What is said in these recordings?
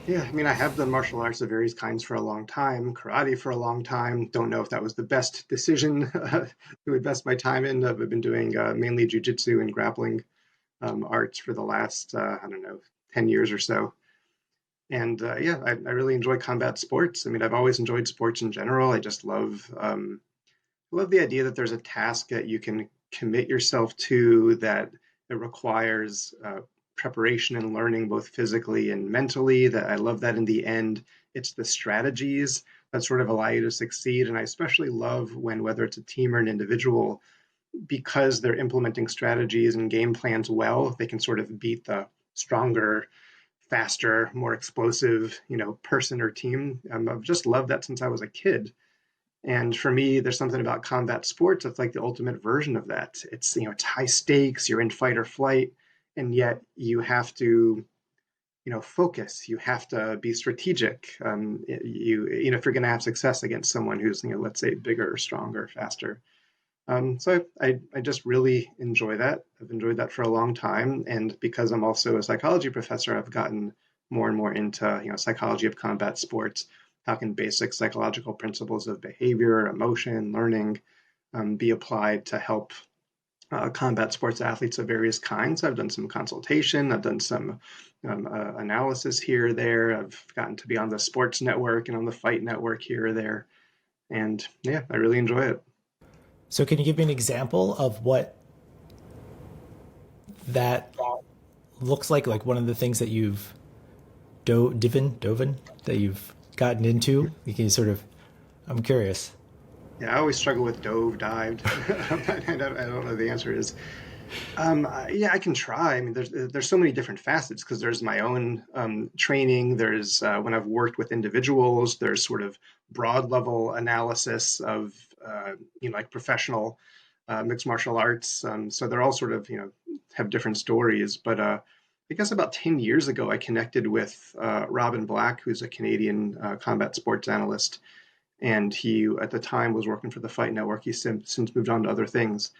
Yeah, I mean, I have done martial arts of various kinds for a long time, karate for a long time. Don't know if that was the best decision to invest my time in. I've been doing mainly jujitsu and grappling arts for the last, I don't know, 10 years or so. And yeah, I really enjoy combat sports. I mean, I've always enjoyed sports in general. I just love the idea that there's a task that you can commit yourself to that it requires preparation and learning both physically and mentally. That I love that in the end, it's the strategies that sort of allow you to succeed. And I especially love when, whether it's a team or an individual, because they're implementing strategies and game plans well, they can sort of beat the stronger, faster, more explosive, person or team. I've just loved that since I was a kid. And for me, there's something about combat sports that's like the ultimate version of that. It's high stakes, you're in fight or flight, and yet you have to, focus. You have to be strategic. If you're going to have success against someone who's, let's say bigger, stronger, faster. So I just really enjoy that. I've enjoyed that for a long time. And because I'm also a psychology professor, I've gotten more and more into, psychology of combat sports. How can basic psychological principles of behavior, emotion, learning be applied to help combat sports athletes of various kinds? I've done some consultation. I've done some analysis here or there. I've gotten to be on the sports network and on the fight network here or there. And yeah, I really enjoy it. So can you give me an example of what that looks like one of the things that you've doven that you've gotten into? You can sort of, I'm curious. Yeah, I always struggle with dove, dived. I don't know the answer is. Yeah, I can try. I mean, there's so many different facets because there's my own training. There's when I've worked with individuals. There's sort of broad level analysis of like professional mixed martial arts. So they're all sort of have different stories. But I guess about 10 years ago, I connected with Robin Black, who's a Canadian combat sports analyst, and he at the time was working for the Fight Network. He's since moved on to other things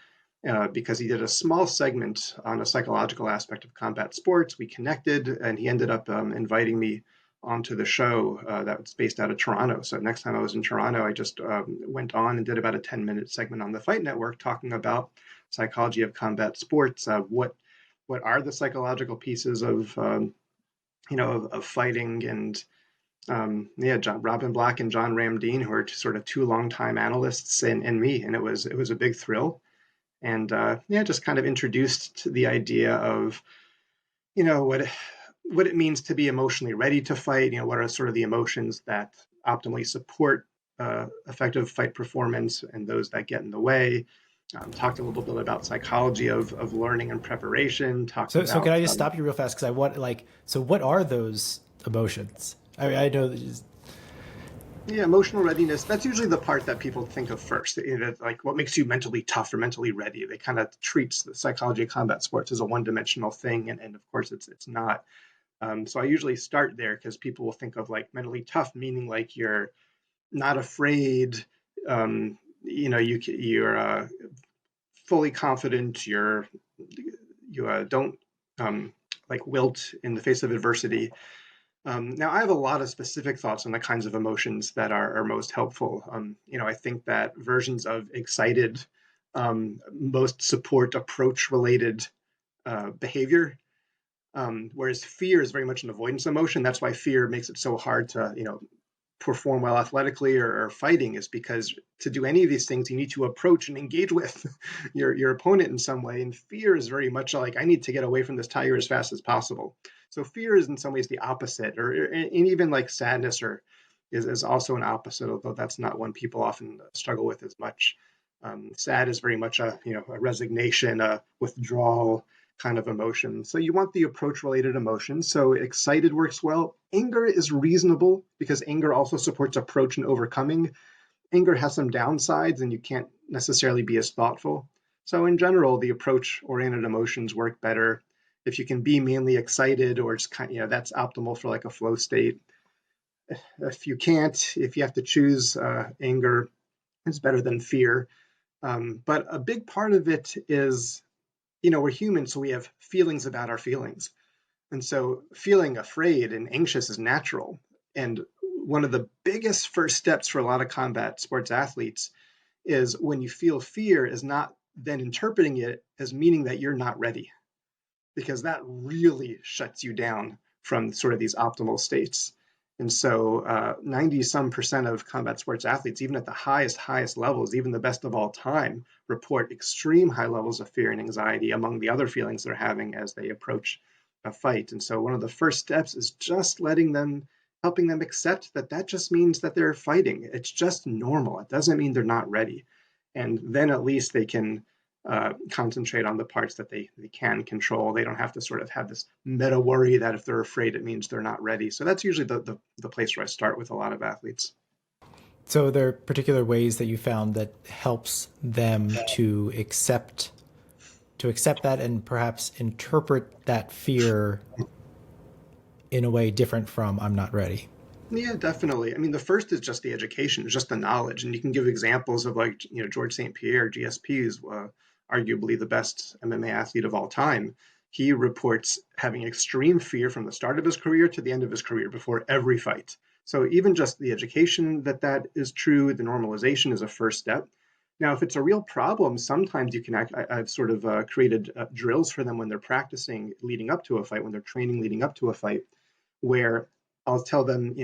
because he did a small segment on a psychological aspect of combat sports. We connected, and he ended up inviting me onto the show that was based out of Toronto. So next time I was in Toronto, I just went on and did about a 10-minute segment on the Fight Network talking about psychology of combat sports. What are the psychological pieces of of fighting, and yeah, Robin Black and John Ramdeen, who are sort of two longtime analysts, and me, and it was a big thrill, and yeah, just kind of introduced to the idea of what it means to be emotionally ready to fight. What are sort of the emotions that optimally support effective fight performance and those that get in the way. Talked a little bit about psychology of learning and preparation. Talked So can about I just stop you real fast because I want so what are those emotions? I know that yeah, emotional readiness. That's usually the part that people think of first. Like what makes you mentally tough or mentally ready. They kind of treats the psychology of combat sports as a one-dimensional thing, and of course it's not. So I usually start there because people will think of like mentally tough, meaning like you're not afraid. You're fully confident. You don't like wilt in the face of adversity. Now, I have a lot of specific thoughts on the kinds of emotions that are most helpful. I think that versions of excited most support approach-related behavior, whereas fear is very much an avoidance emotion. That's why fear makes it so hard to, perform well athletically or fighting, is because to do any of these things, you need to approach and engage with your opponent in some way. And fear is very much like, I need to get away from this tiger as fast as possible. So fear is in some ways the opposite, and even like sadness is also an opposite, although that's not one people often struggle with as much. Sad is very much a resignation, a withdrawal kind of emotion. So you want the approach related emotions. So excited works well. Anger is reasonable because anger also supports approach and overcoming. Anger has some downsides and you can't necessarily be as thoughtful. So in general, the approach oriented emotions work better. If you can be mainly excited, or just that's optimal for like a flow state. If you can't, if you have to choose, anger is better than fear. But a big part of it is, we're human, so we have feelings about our feelings. And so feeling afraid and anxious is natural. And one of the biggest first steps for a lot of combat sports athletes is when you feel fear is not then interpreting it as meaning that you're not ready, because that really shuts you down from sort of these optimal states. And so 90 some percent of combat sports athletes, even at the highest levels, even the best of all time, report extreme high levels of fear and anxiety among the other feelings they're having as they approach a fight. And so one of the first steps is just helping them accept that that just means that they're fighting. It's just normal. It doesn't mean they're not ready. And then at least they can concentrate on the parts that they can control. They don't have to sort of have this meta worry that if they're afraid, it means they're not ready. So that's usually the place where I start with a lot of athletes. So there are particular ways that you found that helps them to accept that and perhaps interpret that fear in a way different from I'm not ready. Yeah, definitely. I mean, the first is just the education, just the knowledge, and you can give examples of like George St. Pierre, GSP is arguably the best MMA athlete of all time. He reports having extreme fear from the start of his career to the end of his career before every fight. So even just the education that is true, the normalization is a first step. Now, if it's a real problem, sometimes you can I've sort of created drills for them when they're practicing leading up to a fight, when they're training leading up to a fight, where I'll tell them,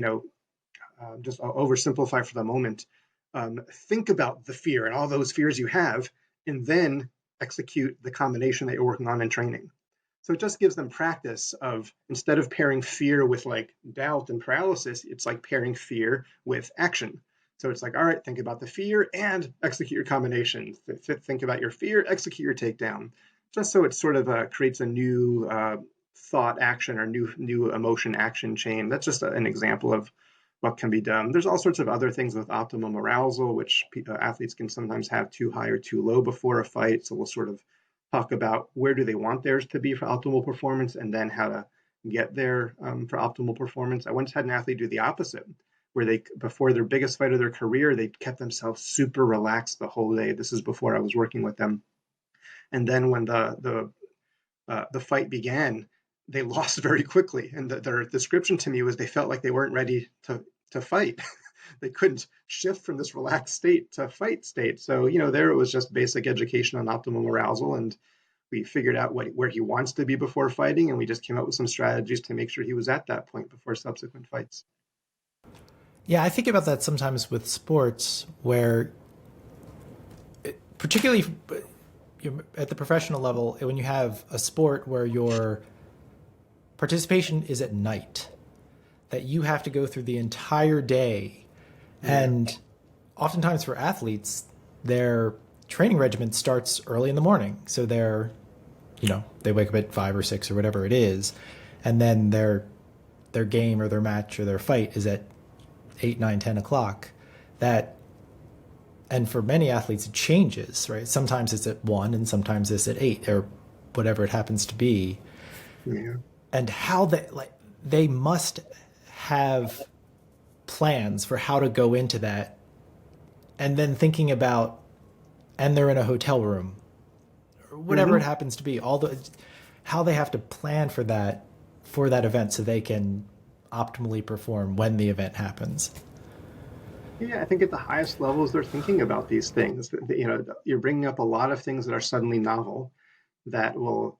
just I'll oversimplify for the moment. Think about the fear and all those fears you have, and then execute the combination that you're working on in training. So it just gives them practice of, instead of pairing fear with like doubt and paralysis, it's like pairing fear with action. So it's like, all right, think about the fear and execute your combination. Think about your fear, execute your takedown. Just so it sort of creates a new thought action or new emotion action chain. That's just an example of what can be done. There's all sorts of other things with optimum arousal, which athletes can sometimes have too high or too low before a fight. So we'll sort of talk about where do they want theirs to be for optimal performance, and then how to get there for optimal performance. I once had an athlete do the opposite, where they, before their biggest fight of their career, they kept themselves super relaxed the whole day. This is before I was working with them. And then when the fight began, they lost very quickly. And their description to me was they felt like they weren't ready to fight. They couldn't shift from this relaxed state to fight state. So, there it was just basic education on optimum arousal. And we figured out where he wants to be before fighting. And we just came up with some strategies to make sure he was at that point before subsequent fights. Yeah, I think about that sometimes with sports where, particularly at the professional level, when you have a sport where your participation is at night, that you have to go through the entire day. And oftentimes for athletes, their training regimen starts early in the morning. So they wake up at 5 or 6 or whatever it is. And then their game or their match or their fight is at 8, 9, 10 o'clock. And for many athletes, it changes, right? Sometimes it's at 1 and sometimes it's at 8 or whatever it happens to be. Yeah. And how they must have plans for how to go into that, and then thinking about, and they're in a hotel room or whatever it happens to be, how they have to plan for that event so they can optimally perform when the event happens. Yeah, I think at the highest levels, they're thinking about these things. You're bringing up a lot of things that are suddenly novel that will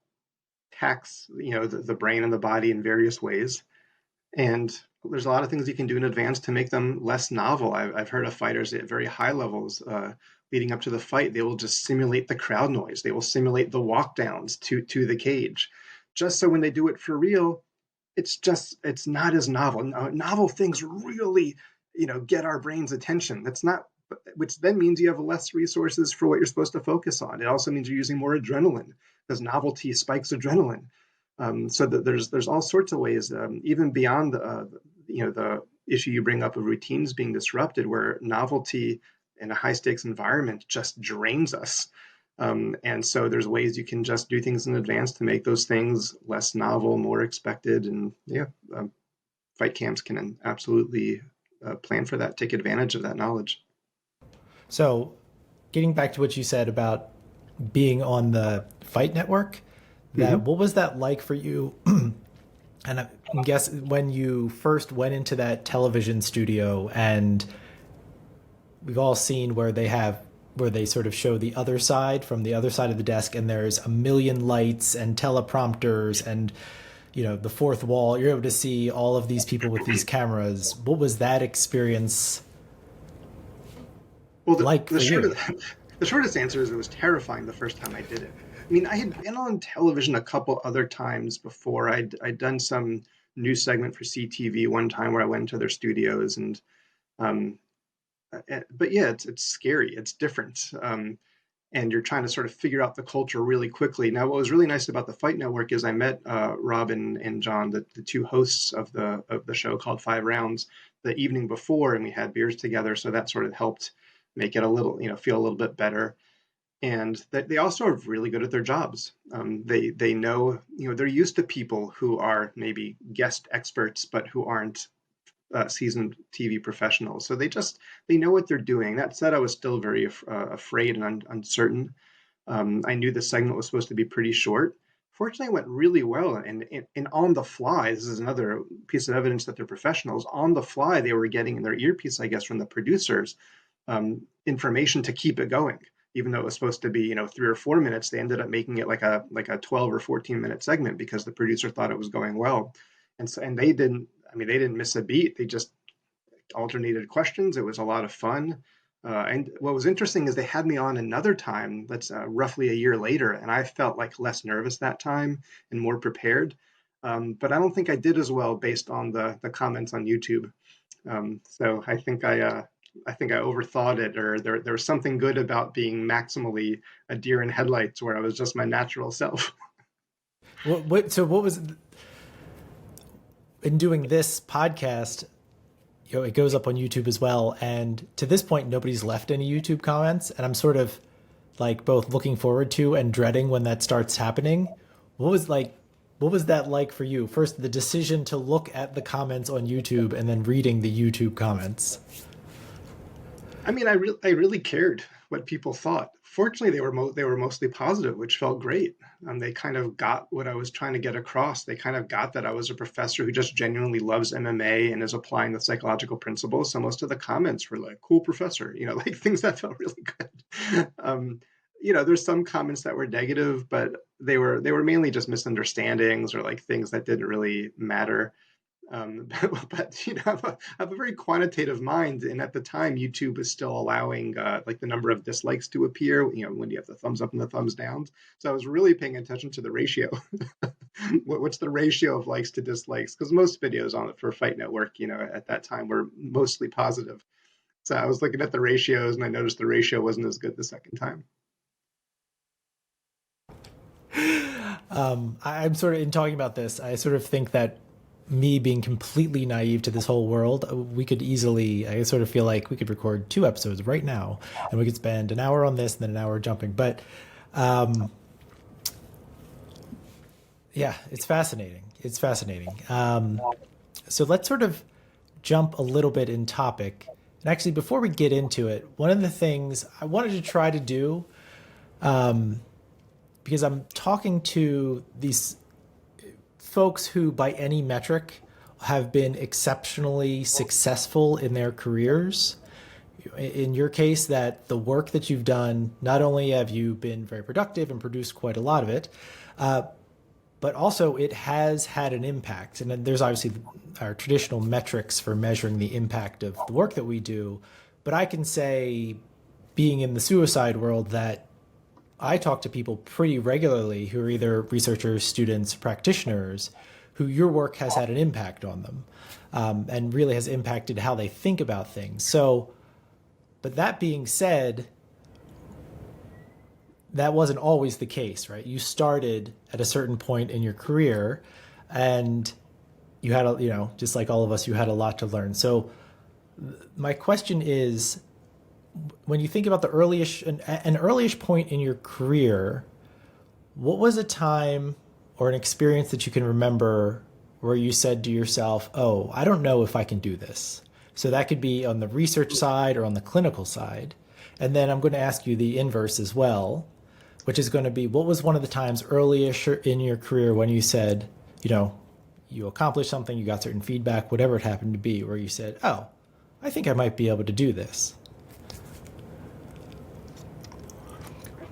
tax, the brain and the body in various ways. And there's a lot of things you can do in advance to make them less novel. I've heard of fighters at very high levels leading up to the fight, they will just simulate the crowd noise. They will simulate the walk downs to the cage, just so when they do it for real, it's not as novel. Novel things really, get our brain's attention. That's not, which then means you have less resources for what you're supposed to focus on. It also means you're using more adrenaline, because novelty spikes adrenaline. So that there's all sorts of ways, even beyond the issue you bring up of routines being disrupted, where novelty in a high stakes environment just drains us. And so there's ways you can just do things in advance to make those things less novel, more expected. And fight camps can absolutely plan for that, take advantage of that knowledge. So getting back to what you said about being on the Fight Network, what was that like for you And I guess when you first went into that television studio, and we've all seen where they sort of show the other side from the other side of the desk, and there's a million lights and teleprompters and the fourth wall. You're able to see all of these people with these cameras. What was that experience Well, like for you? the shortest answer is it was terrifying the first time I did it. I mean, I had been on television a couple other times before. I'd done some news segment for CTV one time where I went to their studios, and um, but yeah, it's scary. It's different. And you're trying to sort of figure out the culture really quickly. Now, what was really nice about the Fight Network is I met Rob and John, the two hosts of the show called Five Rounds, the evening before, and we had beers together. So that sort of helped make it a little, feel a little bit better. And they also are really good at their jobs. They know, they're used to people who are maybe guest experts, but who aren't seasoned TV professionals. So they know what they're doing. That said, I was still very afraid and uncertain. I knew the segment was supposed to be pretty short. Fortunately, it went really well. And on the fly, this is another piece of evidence that they're professionals. On the fly, they were getting in their earpiece, I guess, from the producers, information to keep it going. Even though it was supposed to be, 3 or 4 minutes, they ended up making it like a 12 or 14-minute segment because the producer thought it was going well. And they didn't. I mean, they didn't miss a beat. They just alternated questions. It was a lot of fun. And what was interesting is they had me on another time, that's roughly a year later, and I felt like less nervous that time and more prepared. But I don't think I did as well based on the comments on YouTube. So I think I overthought it, or there was something good about being maximally a deer in headlights, where I was just my natural self. So what was in doing this podcast? It goes up on YouTube as well, and to this point, nobody's left any YouTube comments, and I'm sort of like both looking forward to and dreading when that starts happening. What was that like for you? First, the decision to look at the comments on YouTube, and then reading the YouTube comments. I mean, I really cared what people thought. Fortunately, they were mostly positive, which felt great. They kind of got what I was trying to get across. They kind of got that I was a professor who just genuinely loves MMA and is applying the psychological principles. So most of the comments were like, "Cool professor," like things that felt really good. There's some comments that were negative, but they were mainly just misunderstandings or like things that didn't really matter. But I have a very quantitative mind, and at the time, YouTube was still allowing like the number of dislikes to appear. When you have the thumbs up and the thumbs down. So I was really paying attention to the ratio. What's the ratio of likes to dislikes? Because most videos on it for Fight Network, at that time were mostly positive. So I was looking at the ratios, and I noticed the ratio wasn't as good the second time. I'm sort of in talking about this. I sort of think that me being completely naive to this whole world, I sort of feel like we could record 2 episodes right now, and we could spend an hour on this and then an hour jumping. But yeah, it's fascinating. It's fascinating. So let's sort of jump a little bit in topic. And actually, before we get into it, one of the things I wanted to try to do, because I'm talking to these folks who, by any metric, have been exceptionally successful in their careers. In your case, that the work that you've done, not only have you been very productive and produced quite a lot of it, but also it has had an impact. And then there's obviously our traditional metrics for measuring the impact of the work that we do. But I can say, being in the suicide world, that I talk to people pretty regularly who are either researchers, students, practitioners, who your work has had an impact on them, and really has impacted how they think about things. So, but that being said, that wasn't always the case, right? You started at a certain point in your career, and you had, just like all of us, you had a lot to learn. So my question is, when you think about an earlyish point in your career, what was a time or an experience that you can remember where you said to yourself, "Oh, I don't know if I can do this"? So that could be on the research side or on the clinical side. And then I'm going to ask you the inverse as well, which is going to be, what was one of the times earlyish in your career when you said, you accomplished something, you got certain feedback, whatever it happened to be, where you said, oh, I think I might be able to do this?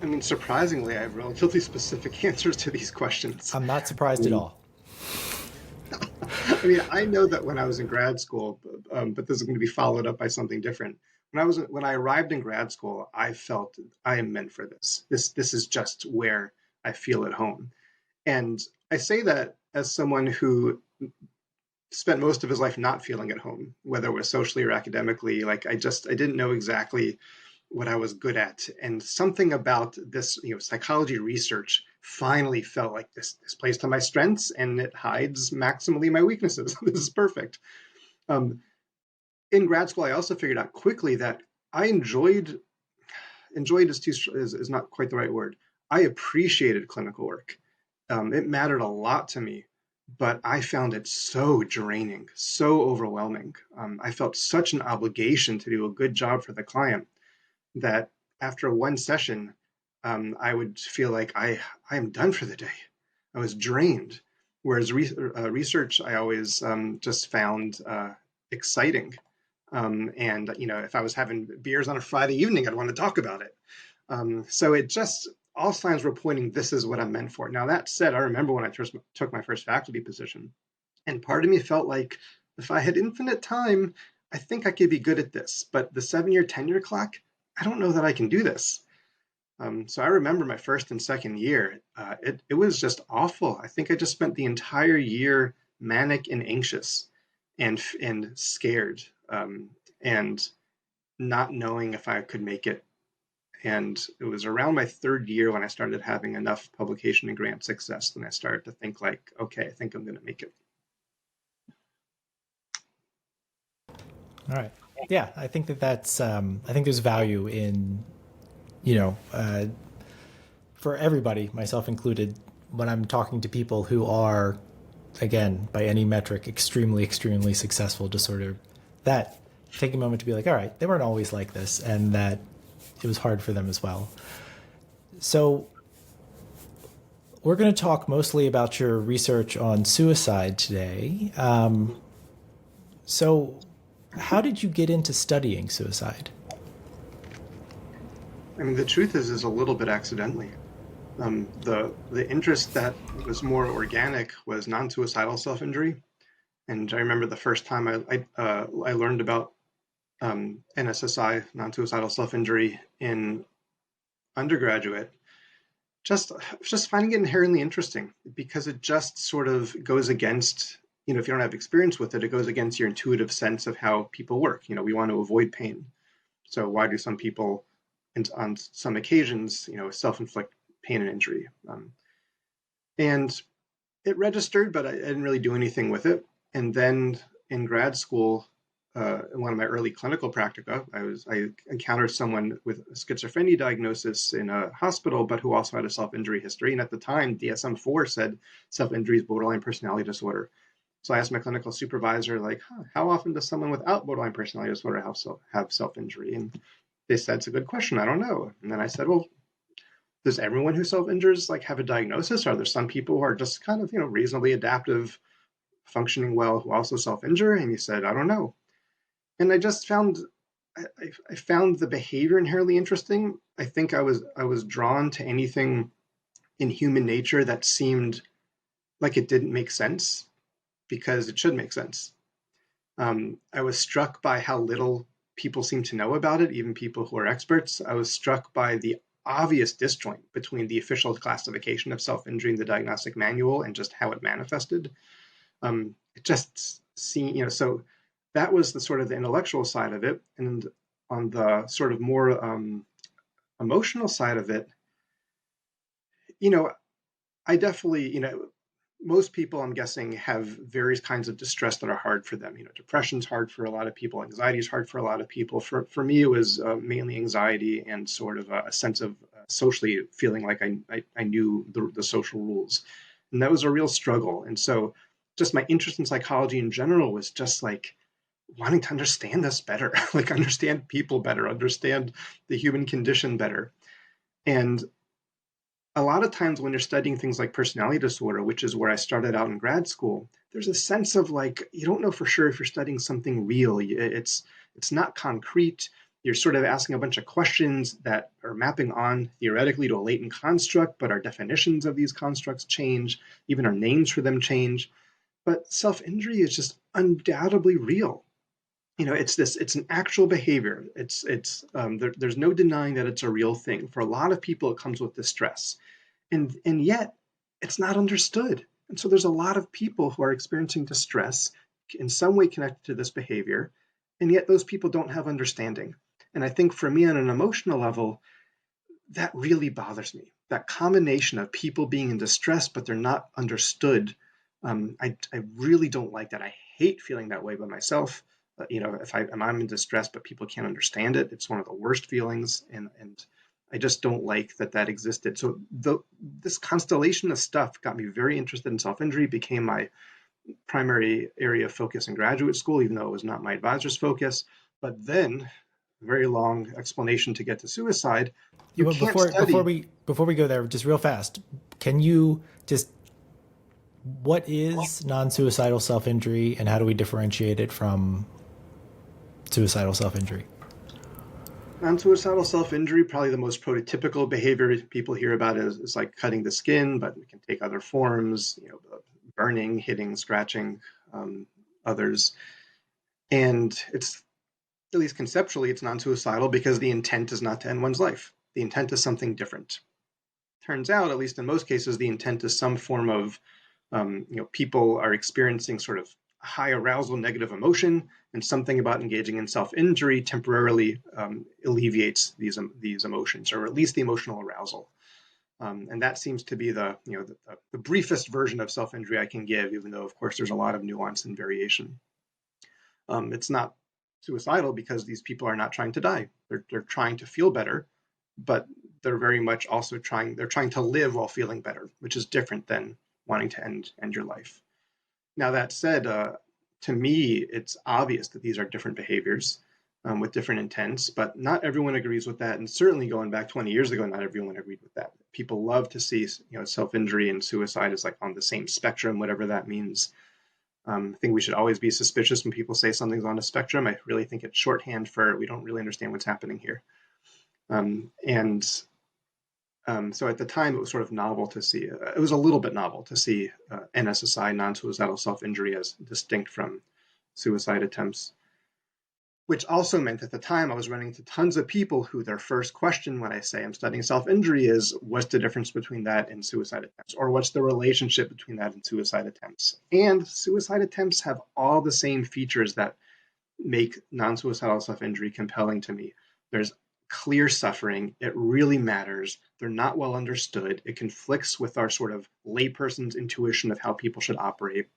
I mean, surprisingly, I have relatively specific answers to these questions. I'm not surprised at all. I mean, I know that when I was in grad school, but this is going to be followed up by something different. When I arrived in grad school, I felt I am meant for this. This is just where I feel at home. And I say that as someone who spent most of his life not feeling at home, whether it was socially or academically. Like I didn't know exactly what I was good at. And something about this, psychology research finally felt like this plays to my strengths and it hides maximally my weaknesses. This is perfect. Um, in grad school, I also figured out quickly that I enjoyed is not quite the right word. I appreciated clinical work. It mattered a lot to me, but I found it so draining, so overwhelming. I felt such an obligation to do a good job for the client that after one session, I would feel like I am done for the day. I was drained. Whereas research, I always just found exciting. And if I was having beers on a Friday evening, I'd want to talk about it. So it just all signs were pointing this is what I'm meant for. Now that said, I remember when I first took my first faculty position, and part of me felt like if I had infinite time, I think I could be good at this. But the 7-year tenure clock, I don't know that I can do this. So I remember my first and second year, it was just awful. I think I just spent the entire year manic and anxious, and scared, and not knowing if I could make it. And it was around my third year when I started having enough publication and grant success, then I started to think like, okay, I think I'm going to make it. All right. Yeah, I think that's. I think there's value in, for everybody, myself included, when I'm talking to people who are, again, by any metric, extremely, extremely successful, just sort of that take a moment to be like, all right, they weren't always like this, and that it was hard for them as well. So we're going to talk mostly about your research on suicide today. So how did you get into studying suicide? I mean, the truth is a little bit accidentally. The interest that was more organic was non-suicidal self-injury. And I remember the first time I learned about NSSI, non-suicidal self-injury, in undergraduate. Just finding it inherently interesting because it just sort of goes against, if you don't have experience with it, it goes against your intuitive sense of how people work. We want to avoid pain. So why do some people, on some occasions, self-inflict pain and injury? And it registered, but I didn't really do anything with it. And then in grad school, in one of my early clinical practica, I encountered someone with a schizophrenia diagnosis in a hospital, but who also had a self-injury history. And at the time, DSM-4 said self-injury is borderline personality disorder. So I asked my clinical supervisor, like, how often does someone without borderline personality disorder have self-injury? And they said, it's a good question. I don't know. And then I said, well, does everyone who self-injures have a diagnosis? Are there some people who are just kind of, reasonably adaptive, functioning well, who also self-injure? And he said, I don't know. And I just found I found the behavior inherently interesting. I think I was drawn to anything in human nature that seemed like it didn't make sense because it should make sense. I was struck by how little people seem to know about it, even people who are experts. I was struck by the obvious disjoint between the official classification of self-injury in the diagnostic manual and just how it manifested. It just seemed, so that was the sort of the intellectual side of it. And on the sort of more emotional side of it, I definitely, most people, I'm guessing, have various kinds of distress that are hard for them. Depression's hard for a lot of people. Anxiety is hard for a lot of people. For me, it was mainly anxiety and sort of a sense of socially feeling like I knew the social rules. And that was a real struggle. And so just my interest in psychology in general was just like wanting to understand this better, like understand people better, understand the human condition better. And a lot of times when you're studying things like personality disorder, which is where I started out in grad school, there's a sense of like you don't know for sure if you're studying something real. It's not concrete. You're sort of asking a bunch of questions that are mapping on theoretically to a latent construct, but our definitions of these constructs change, even our names for them change. But self-injury is just undoubtedly real. It's an actual behavior. There's no denying that it's a real thing. For a lot of people, it comes with distress, and yet it's not understood. And so there's a lot of people who are experiencing distress in some way connected to this behavior, and yet those people don't have understanding. And I think for me on an emotional level, that really bothers me. That combination of people being in distress, but they're not understood. I really don't like that. I hate feeling that way by myself. If I'm in distress, but people can't understand it, it's one of the worst feelings. And I just don't like that existed. So this constellation of stuff got me very interested in self-injury, became my primary area of focus in graduate school, even though it was not my advisor's focus. But then, very long explanation to get to suicide. You can't study. Before we go there, just real fast, can you just what is non-suicidal self-injury, and how do we differentiate it from suicidal self-injury? Non-suicidal self-injury, probably the most prototypical behavior people hear about is like cutting the skin, but it can take other forms, burning, hitting, scratching others. And it's, at least conceptually, it's non-suicidal because the intent is not to end one's life. The intent is something different. Turns out, at least in most cases, the intent is some form of, people are experiencing sort of high arousal negative emotion, and something about engaging in self-injury temporarily alleviates these emotions, or at least the emotional arousal. And that seems to be the briefest version of self-injury I can give, even though, of course, there's a lot of nuance and variation. It's not suicidal because these people are not trying to die. They're trying to feel better, but they're very much also trying to live while feeling better, which is different than wanting to end your life. Now, that said, to me, it's obvious that these are different behaviors with different intents, but not everyone agrees with that. And certainly going back 20 years ago, not everyone agreed with that. People love to see self-injury and suicide as like on the same spectrum, whatever that means. I think we should always be suspicious when people say something's on a spectrum. I really think it's shorthand for we don't really understand what's happening here. So at the time, it was sort of novel to see. It was a little bit novel to see NSSI, non-suicidal self-injury, as distinct from suicide attempts, which also meant at the time I was running into tons of people who their first question when I say I'm studying self-injury is, what's the difference between that and suicide attempts? Or what's the relationship between that and suicide attempts? And suicide attempts have all the same features that make non-suicidal self-injury compelling to me. There's clear suffering. It really matters. They're not well understood. It conflicts with our sort of layperson's intuition of how people should operate.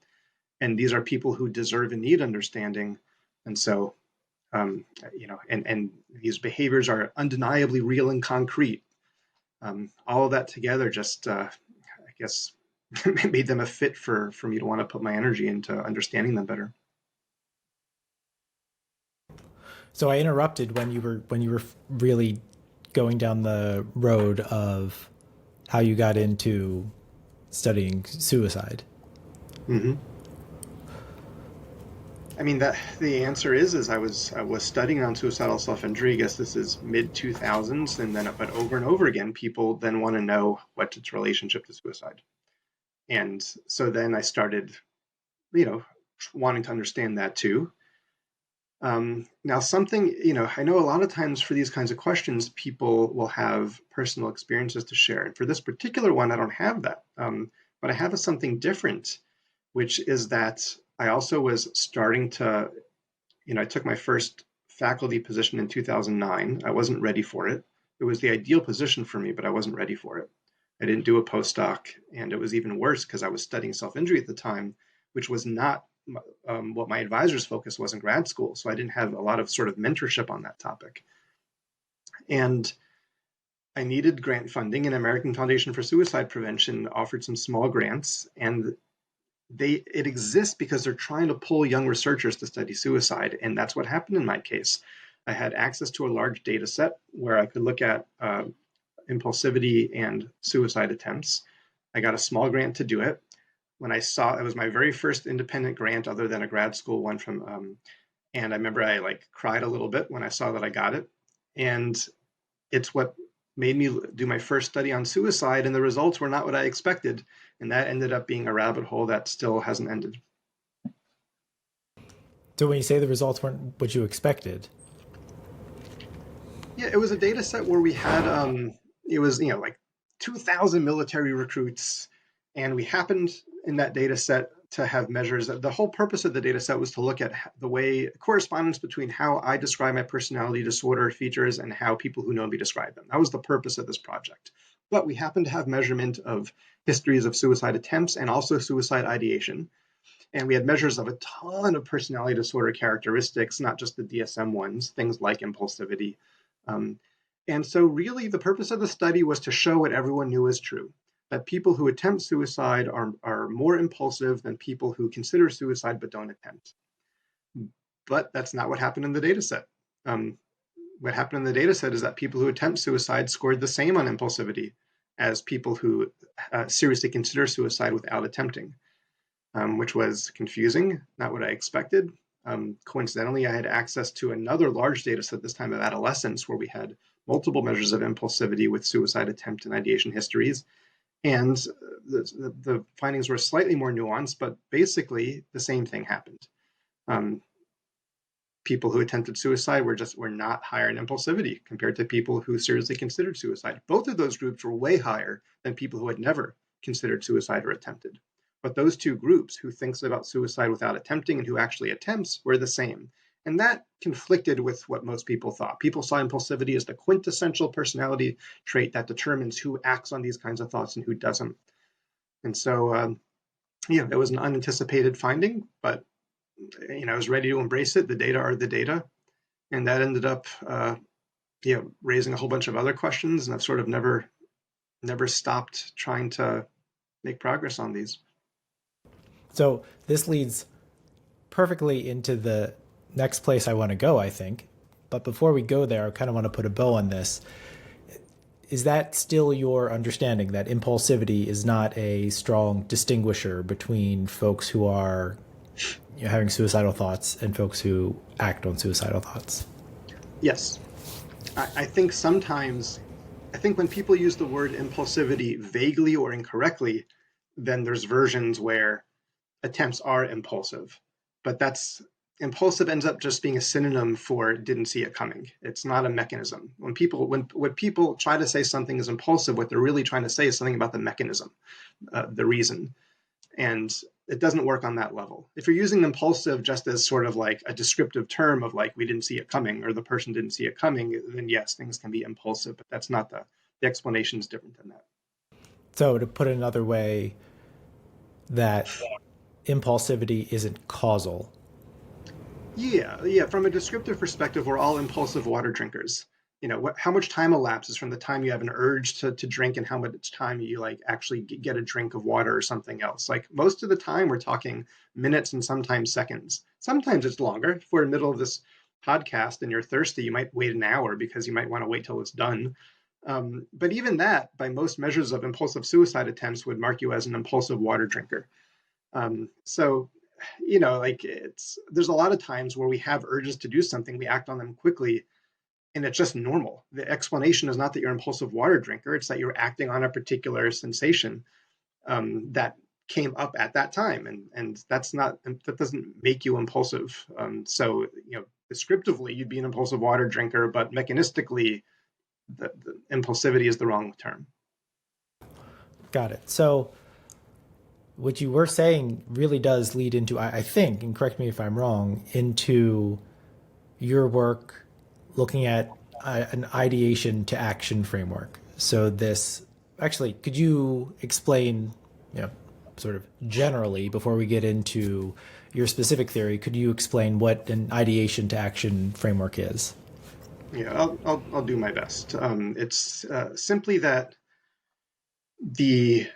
And these are people who deserve and need understanding. And so, and these behaviors are undeniably real and concrete. All of that together just, I guess, made them a fit for me to want to put my energy into understanding them better. So I interrupted when you were really going down the road of how you got into studying suicide. Mm-hmm. I mean, that the answer is I was studying on suicidal self-injury. I guess this is mid 2000s, and then but over and over again, people then want to know what's its relationship to suicide, and so then I started, wanting to understand that too. Now, something, I know a lot of times for these kinds of questions, people will have personal experiences to share. And for this particular one, I don't have that. But I have something different, which is that I also was starting to, I took my first faculty position in 2009. I wasn't ready for it. It was the ideal position for me, but I wasn't ready for it. I didn't do a postdoc, and it was even worse because I was studying self-injury at the time, which was not what my advisor's focus was in grad school. So I didn't have a lot of sort of mentorship on that topic. And I needed grant funding, and American Foundation for Suicide Prevention offered some small grants, and it exists because they're trying to pull young researchers to study suicide. And that's what happened in my case. I had access to a large data set where I could look at impulsivity and suicide attempts. I got a small grant to do it. When I saw it was my very first independent grant other than a grad school one from, and I remember I like cried a little bit when I saw that I got it. And it's what made me do my first study on suicide, and the results were not what I expected. And that ended up being a rabbit hole that still hasn't ended. So when you say the results weren't what you expected, Yeah, it was a data set where we had it was like 2,000 military recruits, and we happened in that data set to have measures. The whole purpose of the data set was to look at the way correspondence between how I describe my personality disorder features and how people who know me describe them. That was the purpose of this project. But we happened to have measurement of histories of suicide attempts and also suicide ideation. And we had measures of a ton of personality disorder characteristics, not just the DSM ones, things like impulsivity. Um, and so, really, the purpose of the study was to show what everyone knew is true, that people who attempt suicide are more impulsive than people who consider suicide but don't attempt. But that's not what happened in the data set. What happened in the data set is that people who attempt suicide scored the same on impulsivity as people who seriously consider suicide without attempting. Which was confusing, not what I expected. Coincidentally, I had access to another large data set, this time of adolescence, where we had multiple measures of impulsivity with suicide attempt and ideation histories. And the findings were slightly more nuanced, but basically the same thing happened. People who attempted suicide were not higher in impulsivity compared to people who seriously considered suicide. Both of those groups were way higher than people who had never considered suicide or attempted. But those two groups, who thinks about suicide without attempting and who actually attempts, were the same. And that conflicted with what most people thought. People saw impulsivity as the quintessential personality trait that determines who acts on these kinds of thoughts and who doesn't. And so, it was an unanticipated finding, but I was ready to embrace it. The data are the data. And that ended up, raising a whole bunch of other questions. And I've sort of never stopped trying to make progress on these. so this leads perfectly into the next place I want to go, I think. But before we go there, I kind of want to put a bow on this. Is that still your understanding that impulsivity is not a strong distinguisher between folks who are having suicidal thoughts and folks who act on suicidal thoughts? Yes. I think sometimes, when people use the word impulsivity vaguely or incorrectly, then there's versions where attempts are impulsive. But impulsive ends up just being a synonym for didn't see it coming. It's not a mechanism. When people try to say something is impulsive, what they're really trying to say is something about the mechanism, the reason. And it doesn't work on that level. If you're using impulsive just as sort of like a descriptive term of like, we didn't see it coming or the person didn't see it coming, then yes, things can be impulsive, but that's not the explanation is different than that. So to put it another way, that impulsivity isn't causal. Yeah. From a descriptive perspective, we're all impulsive water drinkers. How much time elapses from the time you have an urge to drink and how much time you like actually get a drink of water or something else. Like most of the time, we're talking minutes and sometimes seconds. Sometimes it's longer. If we're in the middle of this podcast and you're thirsty, you might wait an hour because you might want to wait till it's done. But even that, by most measures of impulsive suicide attempts, would mark you as an impulsive water drinker. So there's a lot of times where we have urges to do something, we act on them quickly, and it's just normal. The explanation is not that you're an impulsive water drinker, it's that you're acting on a particular sensation that came up at that time, and that doesn't make you impulsive. So descriptively you'd be an impulsive water drinker, but mechanistically the impulsivity is the wrong term. Got it. So what you were saying really does lead into, I think, and correct me if I'm wrong, into your work looking at an ideation to action framework. So this, actually, could you explain, sort of generally, before we get into your specific theory, could you explain what an ideation to action framework is? Yeah, I'll do my best. It's simply that the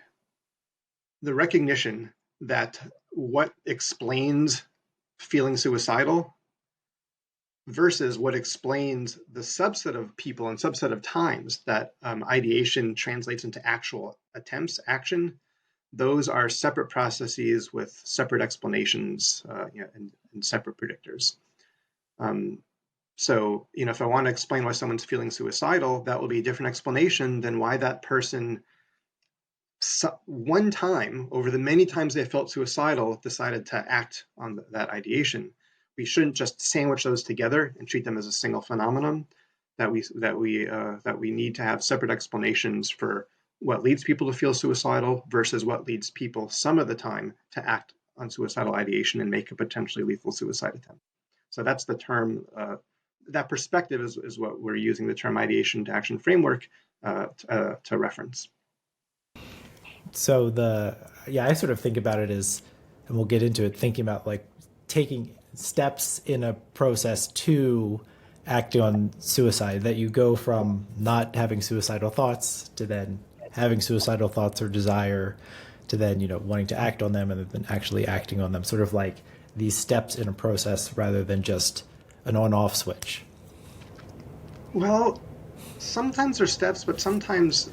recognition that what explains feeling suicidal versus what explains the subset of people and subset of times that ideation translates into actual attempts, action. Those are separate processes with separate explanations, and separate predictors. So, if I want to explain why someone's feeling suicidal, that will be a different explanation than why that person, one time over the many times they felt suicidal, decided to act on that ideation. We shouldn't just sandwich those together and treat them as a single phenomenon. That we need to have separate explanations for what leads people to feel suicidal versus what leads people some of the time to act on suicidal ideation and make a potentially lethal suicide attempt. So that's the term. That perspective is what we're using the term ideation-to-action framework to reference. So I sort of think about it as, and we'll get into it, thinking about like taking steps in a process to acting on suicide, that you go from not having suicidal thoughts to then having suicidal thoughts or desire to then, wanting to act on them and then actually acting on them, sort of like these steps in a process rather than just an on-off switch. Well, sometimes there's steps, but sometimes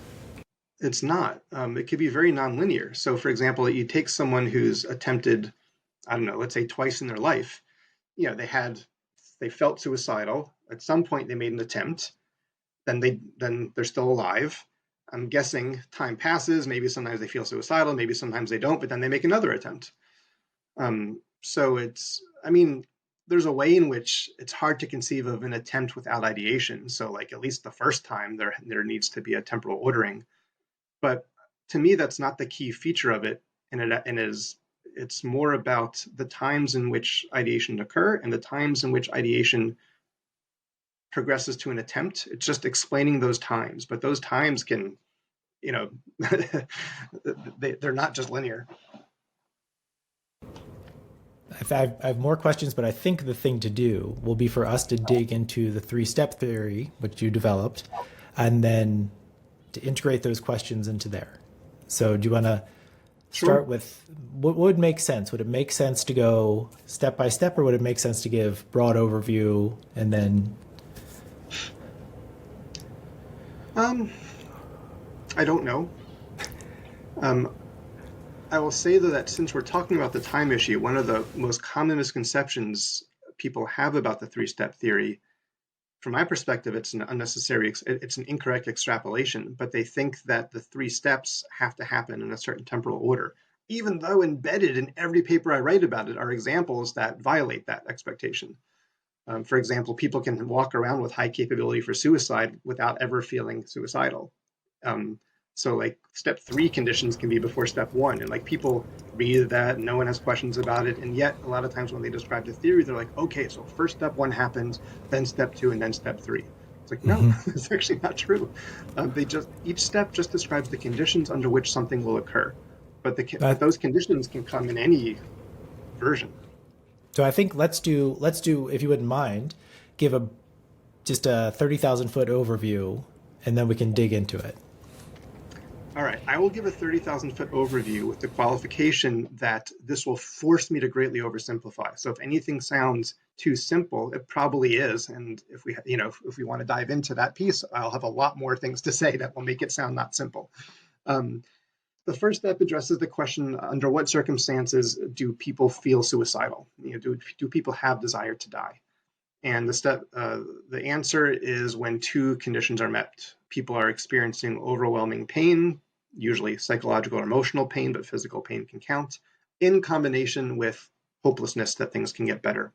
it's not. It could be very nonlinear. So, for example, you take someone who's attempted, I don't know, let's say twice in their life. They felt suicidal. At some point, they made an attempt. Then they're still alive. I'm guessing time passes. Maybe sometimes they feel suicidal. Maybe sometimes they don't. But then they make another attempt. So there's a way in which it's hard to conceive of an attempt without ideation. So, like, at least the first time, there needs to be a temporal ordering. But to me, that's not the key feature of it, it's more about the times in which ideation occur and the times in which ideation progresses to an attempt. It's just explaining those times, but those times can, they're not just linear. I have more questions, but I think the thing to do will be for us to dig into the 3-step theory, which you developed, and then to integrate those questions into there. So do you want to start with what would make sense? Would it make sense to go step by step, or would it make sense to give broad overview and then? I don't know. I will say, though, that since we're talking about the time issue, one of the most common misconceptions people have about the 3-step theory, from my perspective, it's an incorrect extrapolation, but they think that the 3 steps have to happen in a certain temporal order, even though embedded in every paper I write about it are examples that violate that expectation. For example, people can walk around with high capability for suicide without ever feeling suicidal. So like step 3 conditions can be before step 1, and like people read that, no one has questions about it, and yet a lot of times when they describe the theory, they're like, okay, so first step 1 happens, then step 2, and then step 3. It's like, no, it's actually not true. Each step just describes the conditions under which something will occur, but those conditions can come in any version. So I think let's do, if you wouldn't mind, give just a 30,000 foot overview, and then we can dig into it. All right, I will give a 30,000 foot overview with the qualification that this will force me to greatly oversimplify. So if anything sounds too simple, it probably is. And if we want to dive into that piece, I'll have a lot more things to say that will make it sound not simple. The first step addresses the question, under what circumstances do people feel suicidal? Do people have desire to die? And the answer is when 2 conditions are met. People are experiencing overwhelming pain, usually psychological or emotional pain, but physical pain can count, in combination with hopelessness that things can get better.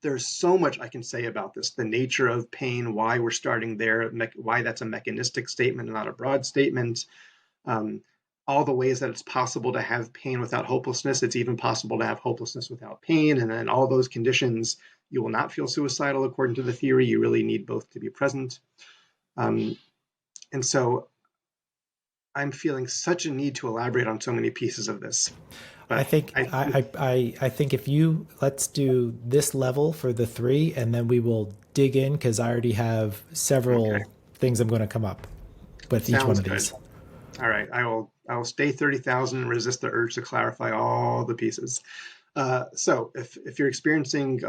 There's so much I can say about this, the nature of pain, why we're starting there, why that's a mechanistic statement and not a broad statement, all the ways that it's possible to have pain without hopelessness. It's even possible to have hopelessness without pain. And then all those conditions, you will not feel suicidal according to the theory. You really need both to be present. And so I'm feeling such a need to elaborate on so many pieces of this. But I think if you, let's do this level for the 3, and then we will dig in, because I already have several things I'm going to come up with each one of these. All right, I will stay 30,000 and resist the urge to clarify all the pieces. So if you're experiencing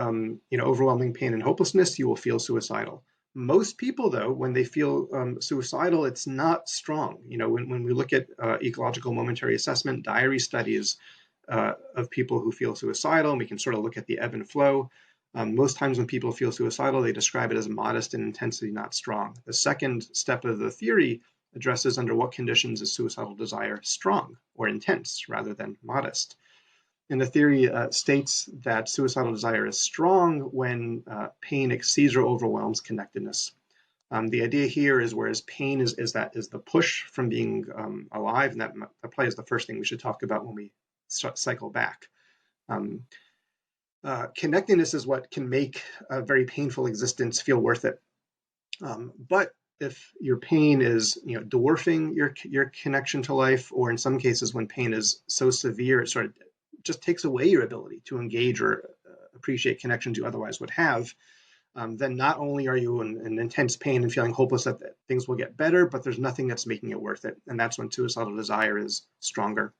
overwhelming pain and hopelessness, you will feel suicidal. Most people, though, when they feel suicidal, it's not strong. When we look at ecological momentary assessment diary studies of people who feel suicidal, and we can sort of look at the ebb and flow. Most times when people feel suicidal, they describe it as modest in intensity, not strong. The second step of the theory addresses under what conditions is suicidal desire strong or intense rather than modest. And the theory states that suicidal desire is strong when pain exceeds or overwhelms connectedness. The idea here is whereas pain is the push from being alive, and that probably is the first thing we should talk about when we cycle back. Connectedness is what can make a very painful existence feel worth it. But if your pain is dwarfing your connection to life, or in some cases when pain is so severe it sort of just takes away your ability to engage or appreciate connections you otherwise would have, then not only are you in intense pain and feeling hopeless that things will get better, but there's nothing that's making it worth it. And that's when suicidal desire is stronger.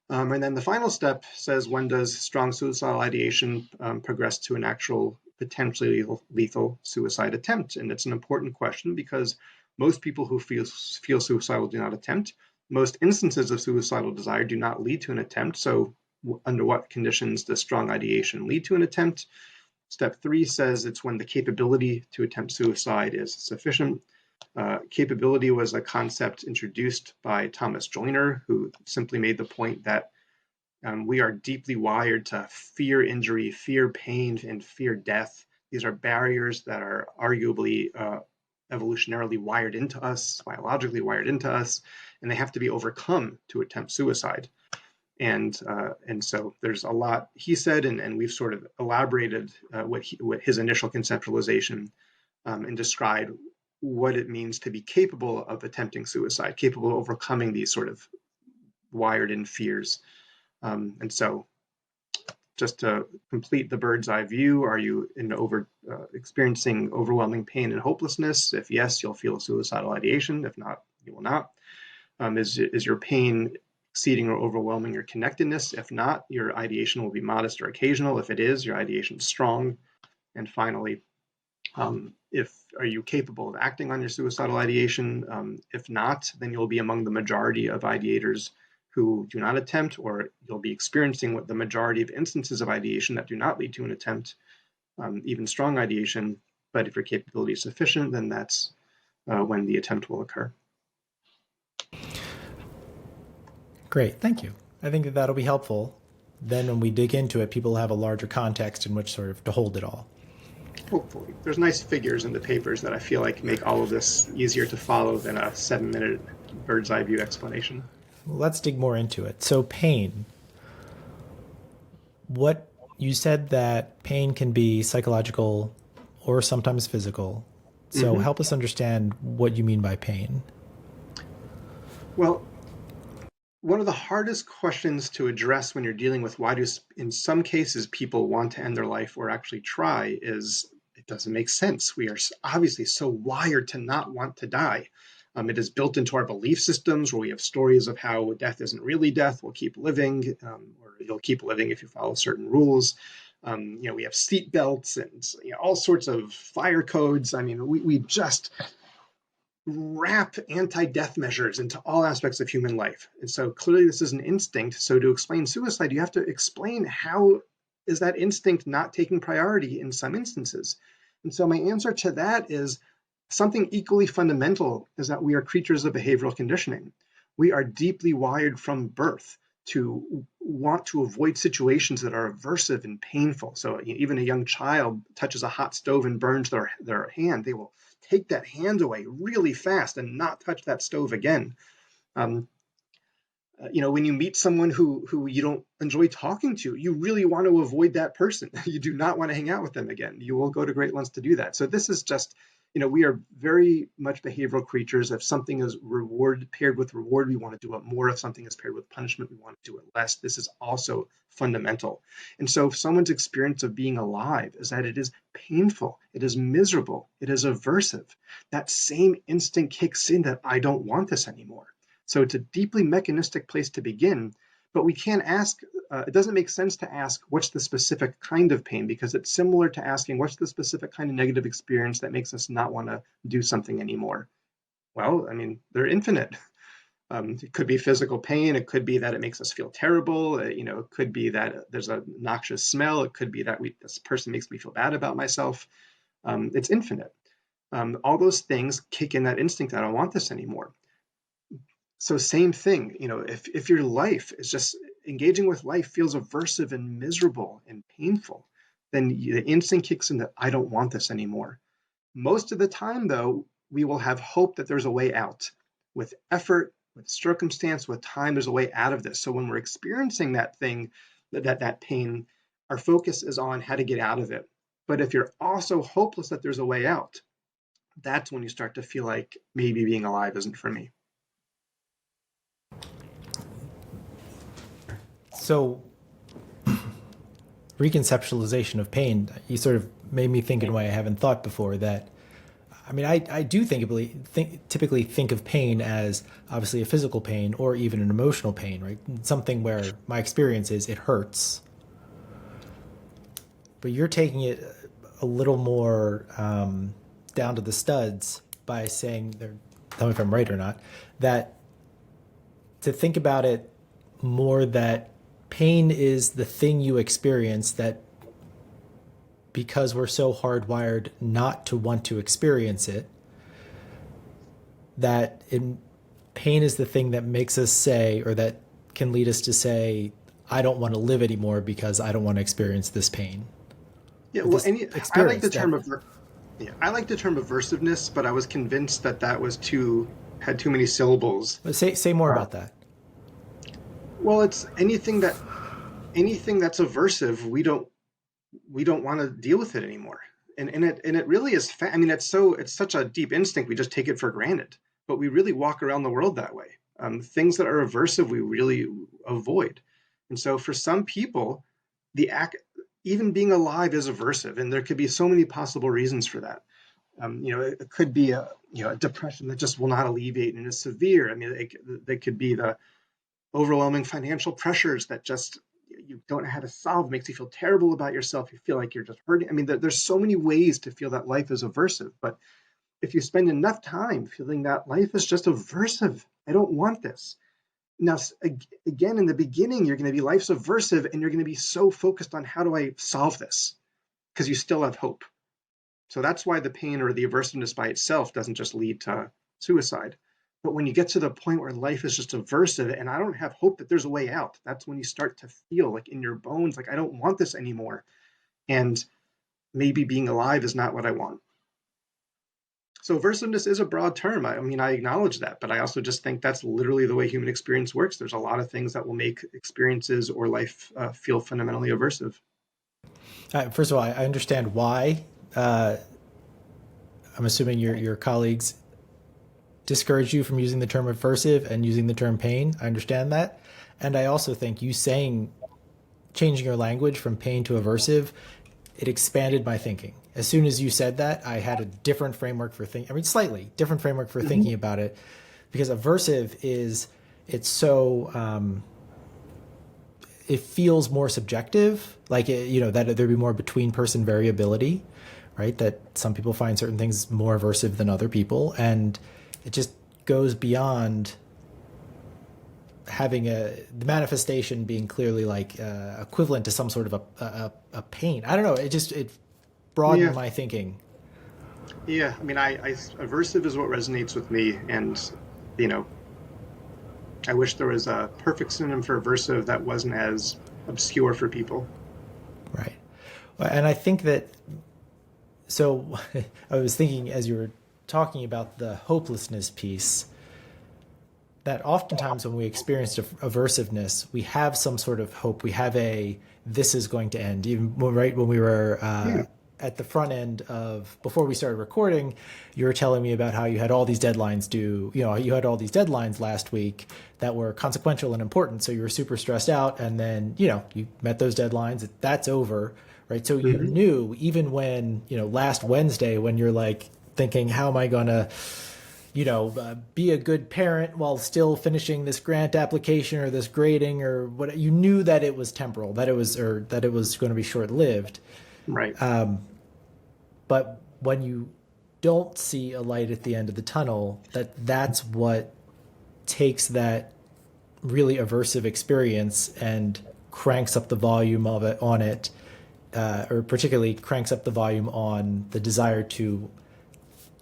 And then the final step says, when does strong suicidal ideation progress to an actual potentially lethal suicide attempt? And it's an important question because most people who feel suicidal do not attempt. Most instances of suicidal desire do not lead to an attempt. So under what conditions does strong ideation lead to an attempt? Step 3 says it's when the capability to attempt suicide is sufficient. Capability was a concept introduced by Thomas Joyner, who simply made the point that we are deeply wired to fear injury, fear pain, and fear death. These are barriers that are arguably evolutionarily wired into us, biologically wired into us, and they have to be overcome to attempt suicide. And so there's a lot he said, and we've sort of elaborated what his initial conceptualization and described what it means to be capable of attempting suicide, capable of overcoming these sort of wired-in fears. And so just to complete the bird's eye view, are you experiencing overwhelming pain and hopelessness? If yes, you'll feel suicidal ideation. If not, you will not. Is your pain exceeding or overwhelming your connectedness? If not, your ideation will be modest or occasional. If it is, your ideation is strong. And finally, are you capable of acting on your suicidal ideation? If not, then you'll be among the majority of ideators who do not attempt, or you'll be experiencing what the majority of instances of ideation that do not lead to an attempt, even strong ideation. But if your capability is sufficient, then that's when the attempt will occur. Great, thank you. I think that that'll be helpful. Then when we dig into it, people will have a larger context in which sort of to hold it all. Hopefully. There's nice figures in the papers that I feel like make all of this easier to follow than a 7-minute bird's eye view explanation. Let's dig more into it. So pain. What you said that pain can be psychological or sometimes physical. So help us understand what you mean by pain. Well, one of the hardest questions to address when you're dealing with why do, in some cases, people want to end their life or actually try is it doesn't make sense. We are obviously so wired to not want to die. It is built into our belief systems where we have stories of how death isn't really death. We'll keep living, or you'll keep living if you follow certain rules. We have seat belts and all sorts of fire codes. I mean, we just wrap anti-death measures into all aspects of human life. And so clearly this is an instinct. So to explain suicide, you have to explain how is that instinct not taking priority in some instances. And so my answer to that is something equally fundamental is that we are creatures of behavioral conditioning. We are deeply wired from birth to want to avoid situations that are aversive and painful. So even a young child touches a hot stove and burns their hand, they will take that hand away really fast and not touch that stove again. When you meet someone who you don't enjoy talking to, you really want to avoid that person. You do not want to hang out with them again. You will go to great lengths to do that. So this is just, we are very much behavioral creatures. If something is paired with reward, we want to do it more. If something is paired with punishment, we want to do it less. This is also fundamental. And so if someone's experience of being alive is that it is painful, it is miserable, it is aversive, that same instinct kicks in that I don't want this anymore. So it's a deeply mechanistic place to begin, but we can't ask it doesn't make sense to ask what's the specific kind of pain, because it's similar to asking what's the specific kind of negative experience that makes us not want to do something anymore. Well, I mean, they're infinite. It could be physical pain. It could be that it makes us feel terrible. It could be that there's a noxious smell. It could be that this person makes me feel bad about myself. It's infinite. All those things kick in that instinct. I don't want this anymore. So same thing, if your life is just engaging with life feels aversive and miserable and painful, then the instinct kicks in that I don't want this anymore. Most of the time, though, we will have hope that there's a way out. With effort, with circumstance, with time, there's a way out of this. So when we're experiencing that thing, that pain, our focus is on how to get out of it. But if you're also hopeless that there's a way out, that's when you start to feel like maybe being alive isn't for me. So, reconceptualization of pain, you sort of made me think in a way I haven't thought before. That, I mean, I do typically think of pain as obviously a physical pain or even an emotional pain, right? Something where my experience is it hurts. But you're taking it a little more down to the studs by saying, tell me if I'm right or not, that to think about it more that pain is the thing you experience that because we're so hardwired not to want to experience it, that pain is the thing that makes us say, or that can lead us to say, I don't want to live anymore because I don't want to experience this pain. Yeah, well, I like the term aversiveness, but I was convinced that had too many syllables. Say more about that. Well, it's anything that's aversive, we don't want to deal with it anymore. And it really is. I mean, it's such a deep instinct. We just take it for granted, but we really walk around the world that way. Things that are aversive, we really avoid. And so for some people, even being alive is aversive, and there could be so many possible reasons for that. It could be a depression that just will not alleviate and is severe. I mean, they could be the overwhelming financial pressures that just you don't know how to solve, makes you feel terrible about yourself. You feel like you're just hurting. I mean, there's so many ways to feel that life is aversive, but if you spend enough time feeling that life is just aversive, I don't want this. Now, again, in the beginning, you're going to be life's aversive and you're going to be so focused on how do I solve this? Because you still have hope. So that's why the pain or the aversiveness by itself doesn't just lead to suicide. But when you get to the point where life is just aversive and I don't have hope that there's a way out, that's when you start to feel like in your bones, like I don't want this anymore. And maybe being alive is not what I want. So aversiveness is a broad term. I mean, I acknowledge that, but I also just think that's literally the way human experience works. There's a lot of things that will make experiences or life feel fundamentally aversive. First of all, I understand why. I'm assuming your colleagues discourage you from using the term aversive and using the term pain. I understand that. And I also think you changing your language from pain to aversive, it expanded my thinking. As soon as you said that, I had a different framework for thinking. I mean, slightly different framework for thinking about it, because aversive it's so, it feels more subjective, like, that there'd be more between person variability, right? That some people find certain things more aversive than other people. And it just goes beyond having the manifestation being clearly like equivalent to some sort of a pain. I don't know. It broadened my thinking. Yeah, I mean, aversive is what resonates with me, and I wish there was a perfect synonym for aversive that wasn't as obscure for people. Right, and I think that. So, I was thinking as you were talking about the hopelessness piece, that oftentimes when we experience aversiveness, we have some sort of hope. We have this is going to end. Even right when we were at the front end before we started recording, you were telling me about how you had all these deadlines due. You had all these deadlines last week that were consequential and important. So you were super stressed out, and then you met those deadlines. That's over, right? So you knew even when last Wednesday when you're like thinking, how am I going to be a good parent while still finishing this grant application or this grading or what. You knew that it was temporal, that it was going to be short lived. Right. But when you don't see a light at the end of the tunnel, that's what takes that really aversive experience and cranks up the volume of it on it, or particularly cranks up the volume on the desire to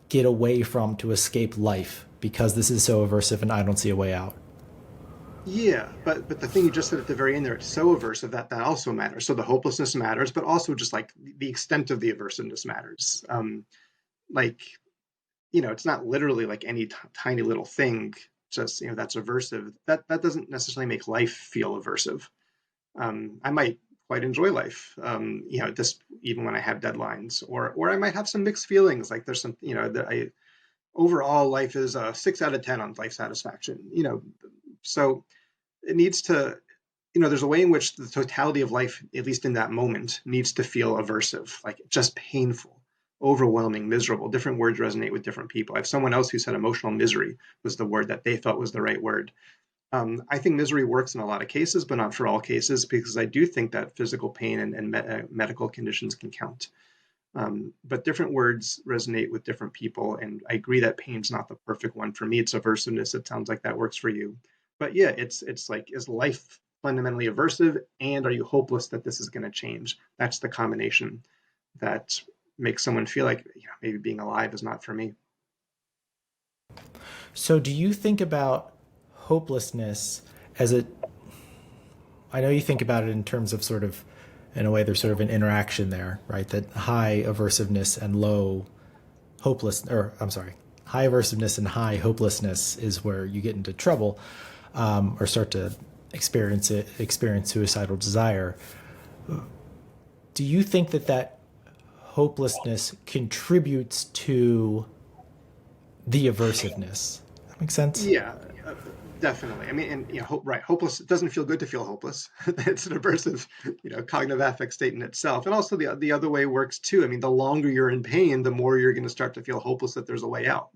get away from, to escape life, because this is so aversive and I don't see a way out. Yeah, but the thing you just said at the very end there, it's so aversive that also matters. So the hopelessness matters, but also just like the extent of the aversiveness matters. Like, it's not literally like any tiny little thing, just, that's aversive. That doesn't necessarily make life feel aversive. I might quite enjoy life, this even when I have deadlines, or I might have some mixed feelings. Like there's some, overall life is a 6 out of 10 on life satisfaction. So it needs to, there's a way in which the totality of life, at least in that moment, needs to feel aversive, like just painful, overwhelming, miserable. Different words resonate with different people. I have someone else who said emotional misery was the word that they felt was the right word. I think misery works in a lot of cases, but not for all cases, because I do think that physical pain and medical conditions can count. But different words resonate with different people, and I agree that pain's not the perfect one for me. It's aversiveness. It sounds like that works for you, but yeah, it's like, is life fundamentally aversive, and are you hopeless that this is going to change? That's the combination that makes someone feel like, maybe being alive is not for me. So, do you think about hopelessness as a? I know you think about it in terms of sort of, in a way, there's sort of an interaction there, right? That high aversiveness and low hopeless, or I'm sorry, high aversiveness and high hopelessness is where you get into trouble, or start to experience suicidal desire. Do you think that hopelessness contributes to the aversiveness? That makes sense. Yeah, definitely. I mean, and right, hopeless. It doesn't feel good to feel hopeless. It's an aversive, cognitive affect state in itself, and also the other way works too. I mean, the longer you're in pain, the more you're going to start to feel hopeless that there's a way out.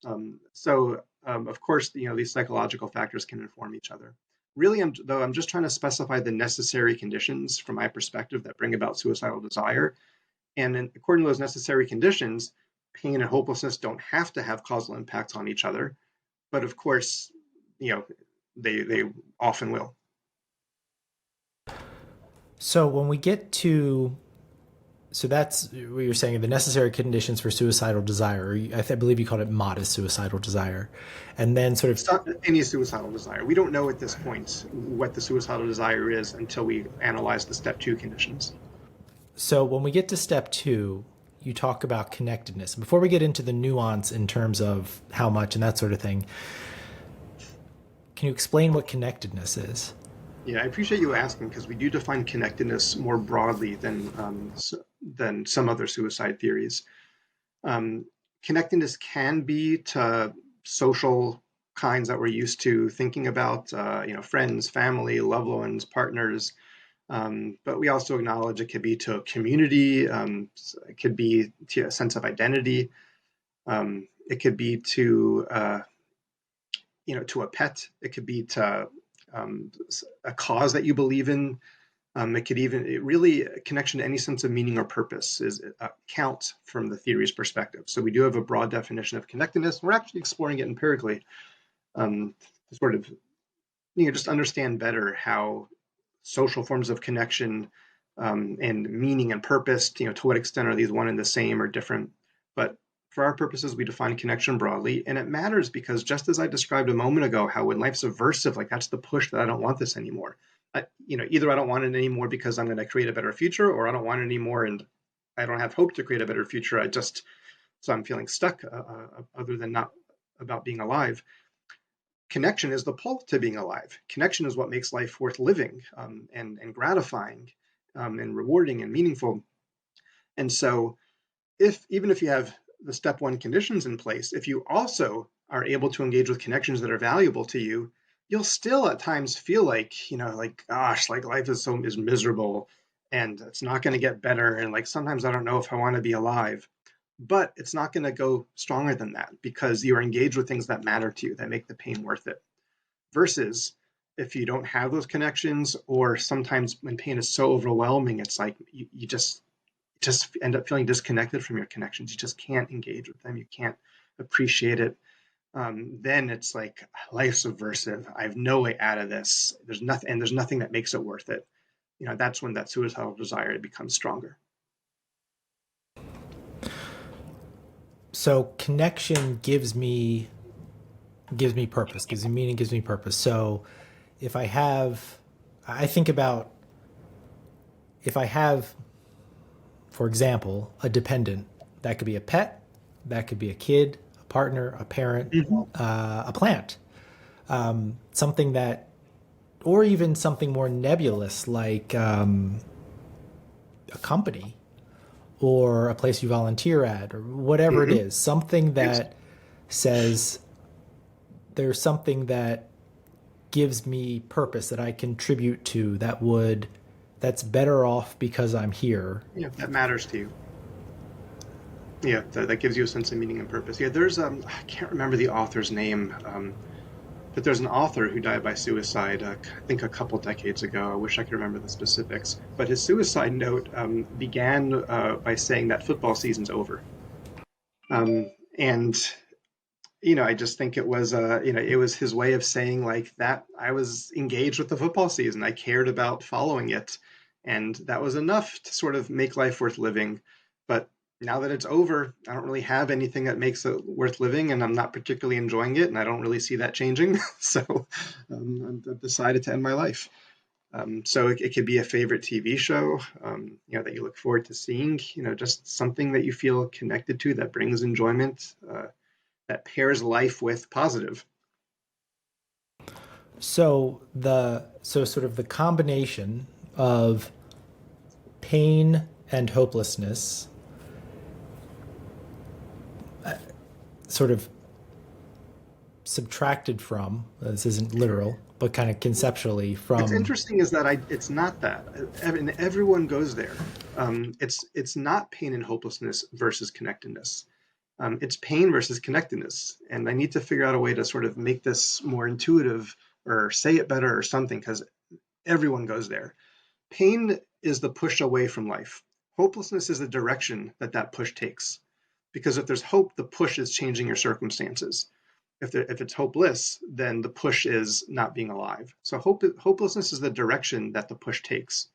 Of course, these psychological factors can inform each other. Really, I'm just trying to specify the necessary conditions from my perspective that bring about suicidal desire, and according to those necessary conditions, pain and hopelessness don't have to have causal impacts on each other, but of course, you know, they often will. So when we get to, so that's what you're saying, the necessary conditions for suicidal desire. I believe you called it modest suicidal desire, and then sort of. It's not any suicidal desire. We don't know at this point what the suicidal desire is until we analyze the step two conditions. So when we get to step two, you talk about connectedness. Before we get into the nuance in terms of how much and that sort of thing, can you explain what connectedness is? Yeah, I appreciate you asking, because we do define connectedness more broadly than some other suicide theories. Um, Connectedness can be to social kinds that we're used to thinking about, friends, family, loved ones, partners. But we also acknowledge it could be to a community. It could be to a sense of identity. It could be to a pet. It could be to a cause that you believe in. It really, a connection to any sense of meaning or purpose is counts from the theory's perspective. So we do have a broad definition of connectedness. We're actually exploring it empirically, to sort of just understand better how social forms of connection, and meaning and purpose, to what extent are these one and the same or different. But for our purposes, we define connection broadly, and it matters because, just as I described a moment ago, how when life's aversive, like that's the push that I don't want this anymore. Either I don't want it anymore because I'm going to create a better future, or I don't want it anymore and I don't have hope to create a better future. So I'm feeling stuck, other than not about being alive. Connection is the pull to being alive. Connection is what makes life worth living, and gratifying, and rewarding and meaningful. And so, even if you have the step one conditions in place, if you also are able to engage with connections that are valuable to you, you'll still at times feel like, like, gosh, like life is miserable and it's not going to get better. And like sometimes I don't know if I want to be alive. but it's not going to go stronger than that because you're engaged with things that matter to you, that make the pain worth it. Versus if you don't have those connections, or sometimes when pain is so overwhelming, it's like you just end up feeling disconnected from your connections. You just can't engage with them. You can't appreciate it. Then it's like life's subversive. I have no way out of this. There's nothing that makes it worth it. That's when that suicidal desire becomes stronger. So connection gives me purpose, gives me meaning, gives me purpose. So if I think about if I have, for example, a dependent, that could be a pet, that could be a kid, a partner, a parent, Mm-hmm. a plant, something that, or even something more nebulous like a company or a place you volunteer at or whatever it Mm-hmm. is, something Yes. that says there's something that gives me purpose that I contribute to that's better off because I'm here. Yeah, that matters to you. Yeah, that gives you a sense of meaning and purpose. Yeah, there's I can't remember the author's name, but there's an author who died by suicide, I think a couple decades ago. I wish I could remember the specifics. But his suicide note began by saying that football season's over. And I just think it was his way of saying like that I was engaged with the football season. I cared about following it, and that was enough to sort of make life worth living. But now that it's over, I don't really have anything that makes it worth living, and I'm not particularly enjoying it, and I don't really see that changing. So I've decided to end my life. So it could be a favorite TV show, that you look forward to seeing, just something that you feel connected to that brings enjoyment. That pairs life with positive. So sort of the combination of pain and hopelessness sort of subtracted from, this isn't literal, but kind of conceptually What's from. interesting is that it's not that, and everyone goes there. It's not pain and hopelessness versus connectedness. It's pain versus connectedness, and I need to figure out a way to sort of make this more intuitive or say it better or something because everyone goes there. Pain is the push away from life. Hopelessness is the direction that push takes. Because if there's hope, the push is changing your circumstances. If it's hopeless, then the push is not being alive. So hopelessness is the direction that the push takes.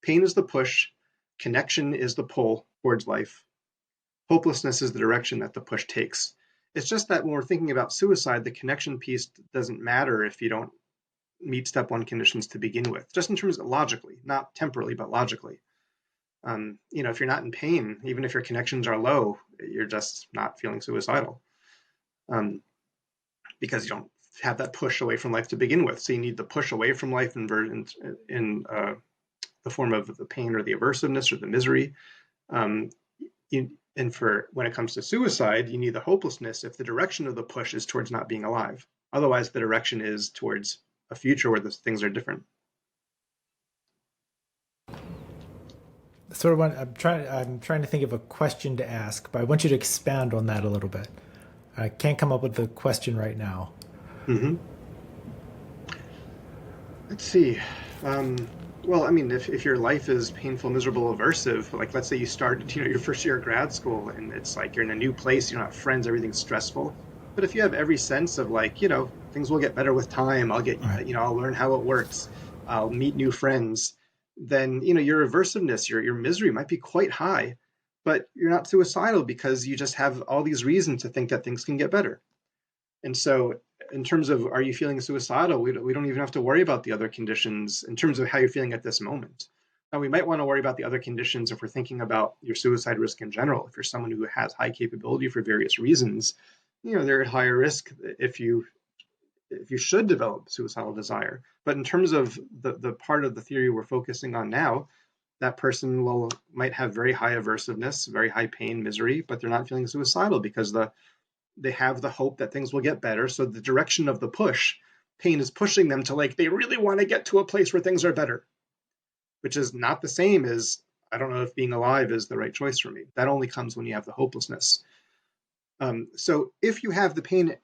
Pain is the push. Connection is the pull towards life. Hopelessness is the direction that the push takes. It's just that when we're thinking about suicide, the connection piece doesn't matter if you don't meet step one conditions to begin with, just in terms of logically, not temporally, but logically. If you're not in pain, even if your connections are low, you're just not feeling suicidal um, because you don't have that push away from life to begin with. So you need the push away from life in the form of the pain or the aversiveness or the misery. Um, and for when it comes to suicide, you need the hopelessness if the direction of the push is towards not being alive. Otherwise, the direction is towards a future where those things are different. Sort of I'm trying to think of a question to ask, but I want you to expand on that a little bit. I can't come up with the question right now. Mm-hmm. Let's see. Well, I mean, if your life is painful, miserable, aversive, like let's say you start, your first year of grad school and it's like you're in a new place, you don't have friends, everything's stressful. But if you have every sense of like, things will get better with time, Right. I'll learn how it works, I'll meet new friends, then, your aversiveness, your misery might be quite high, but you're not suicidal because you just have all these reasons to think that things can get better. And so, in terms of are you feeling suicidal, we don't even have to worry about the other conditions in terms of how you're feeling at this moment. Now, we might want to worry about the other conditions if we're thinking about your suicide risk in general. If you're someone who has high capability for various reasons, they're at higher risk if you should develop suicidal desire. But in terms of the part of the theory we're focusing on now, that person might have very high aversiveness, very high pain, misery, but they're not feeling suicidal because they have the hope that things will get better. So the direction of the push, pain is pushing them to like, they really want to get to a place where things are better, which is not the same as I don't know if being alive is the right choice for me. That only comes when you have the hopelessness. So if you have the pain,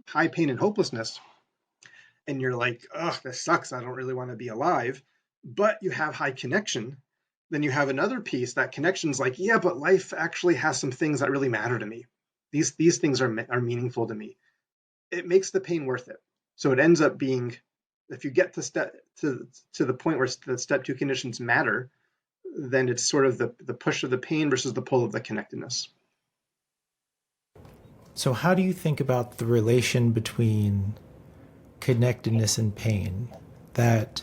high pain and hopelessness, and you're like, oh, this sucks, I don't really want to be alive, but you have high connection, then you have another piece that connection's like, yeah, but life actually has some things that really matter to me. These things are meaningful to me. It makes the pain worth it. So it ends up being, if you get to the point where the step two conditions matter, then it's sort of the push of the pain versus the pull of the connectedness. So, how do you think about the relation between connectedness and pain? That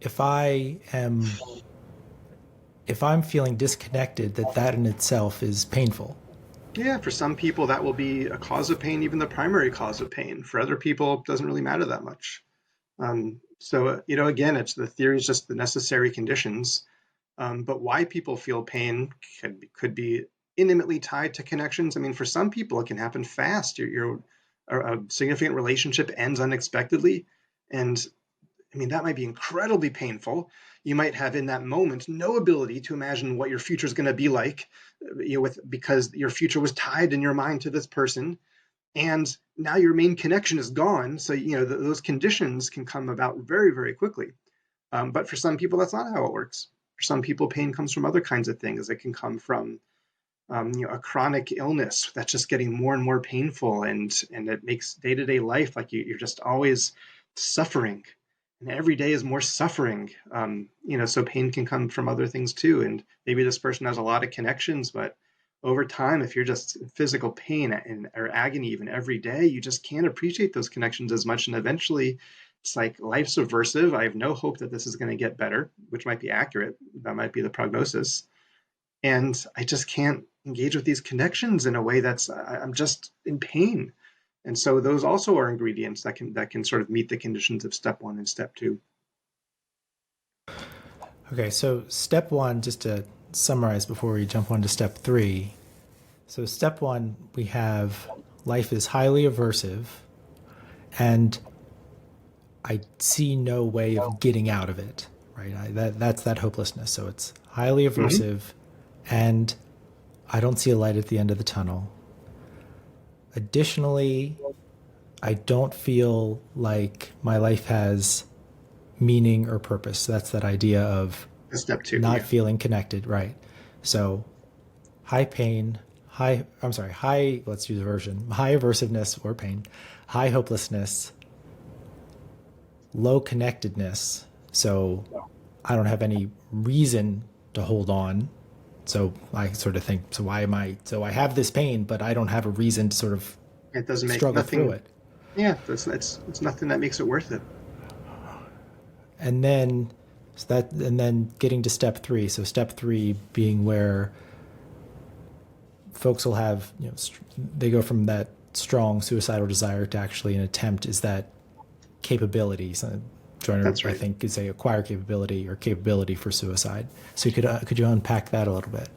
if I am if I'm feeling disconnected, that in itself is painful. Yeah, for some people that will be a cause of pain, even the primary cause of pain. For other people, it doesn't really matter that much. Again, it's the theory is just the necessary conditions. But why people feel pain could be intimately tied to connections. I mean, for some people, it can happen fast. A significant relationship ends unexpectedly, and I mean, that might be incredibly painful. You might have in that moment no ability to imagine what your future is going to be like, because your future was tied in your mind to this person, and now your main connection is gone. So those conditions can come about very, very quickly. But for some people, that's not how it works. For some people, pain comes from other kinds of things. It can come from a chronic illness that's just getting more and more painful, and it makes day-to-day life like you're just always suffering, and every day is more suffering. So pain can come from other things too, and maybe this person has a lot of connections, but over time, if you're just in physical pain or agony even every day, you just can't appreciate those connections as much, and eventually it's like life's aversive. I have no hope that this is going to get better, which might be accurate. That might be the prognosis, and I just can't engage with these connections in a way I'm just in pain. And so those also are ingredients that can sort of meet the conditions of step one and step two. Okay, so step one, just to summarize before we jump on to step three. So, step one, we have life is highly aversive, and I see no way of getting out of it, right? That's that hopelessness. So, it's highly Mm-hmm. aversive, and I don't see a light at the end of the tunnel. Additionally, I don't feel like my life has meaning or purpose. So that's that idea of Step two, not yeah. feeling connected, right? So high pain, let's use a version, high aversiveness or pain, high hopelessness, low connectedness. So I don't have any reason to hold on. So I sort of think, so I have this pain, but I don't have a reason to sort of It doesn't make struggle through nothing. it. Yeah, it's nothing that makes it worth it. And then, and then getting to step three. So step three being where folks will have, they go from that strong suicidal desire to actually an attempt is that capability. So Joyner, That's I right. think, could say acquire capability or capability for suicide. So could you unpack that a little bit?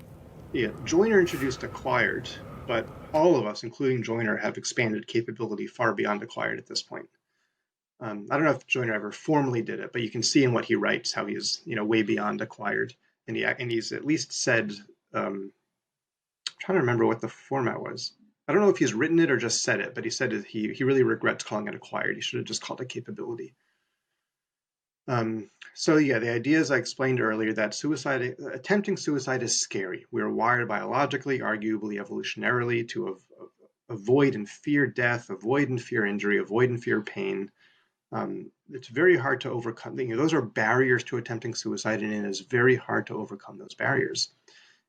Yeah, Joyner introduced acquired, but all of us, including Joyner, have expanded capability far beyond acquired at this point. I don't know if Joyner ever formally did it, but you can see in what he writes how he's way beyond acquired, and he's at least said. I'm trying to remember what the format was. I don't know if he's written it or just said it, but he said he really regrets calling it acquired. He should have just called it capability. So yeah, the idea, as I explained earlier, that attempting suicide is scary. We are wired biologically, arguably evolutionarily, to avoid and fear death, avoid and fear injury, avoid and fear pain. It's very hard to overcome. Those are barriers to attempting suicide, and it is very hard to overcome those barriers.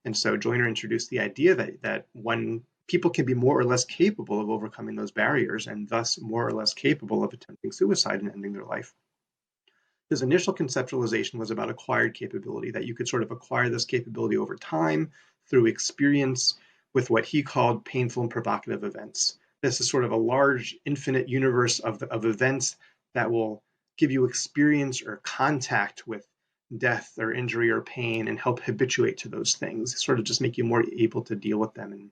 And so Joyner introduced the idea that when people can be more or less capable of overcoming those barriers, and thus more or less capable of attempting suicide and ending their life. His initial conceptualization was about acquired capability, that you could sort of acquire this capability over time through experience with what he called painful and provocative events. This is sort of a large, infinite universe of events that will give you experience or contact with death or injury or pain and help habituate to those things, sort of just make you more able to deal with them. And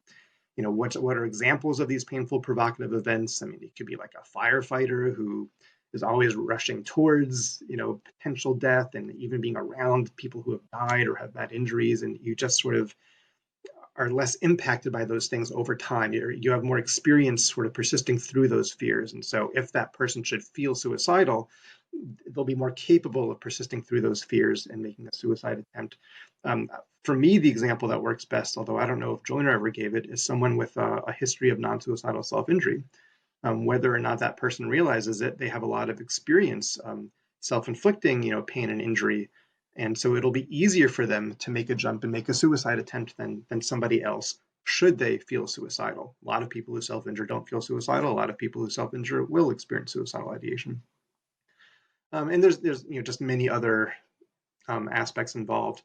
what are examples of these painful provocative events? I mean, it could be like a firefighter who is always rushing towards, potential death and even being around people who have died or have bad injuries. And you just sort of are less impacted by those things over time. You have more experience sort of persisting through those fears. And so if that person should feel suicidal, they'll be more capable of persisting through those fears and making a suicide attempt. For me, the example that works best, although I don't know if Joyner ever gave it, is someone with a history of non-suicidal self-injury. Whether or not that person realizes it, they have a lot of experience self-inflicting, pain and injury. And so it'll be easier for them to make a jump and make a suicide attempt than somebody else, should they feel suicidal. A lot of people who self-injure don't feel suicidal. A lot of people who self-injure will experience suicidal ideation. And there's just many other aspects involved.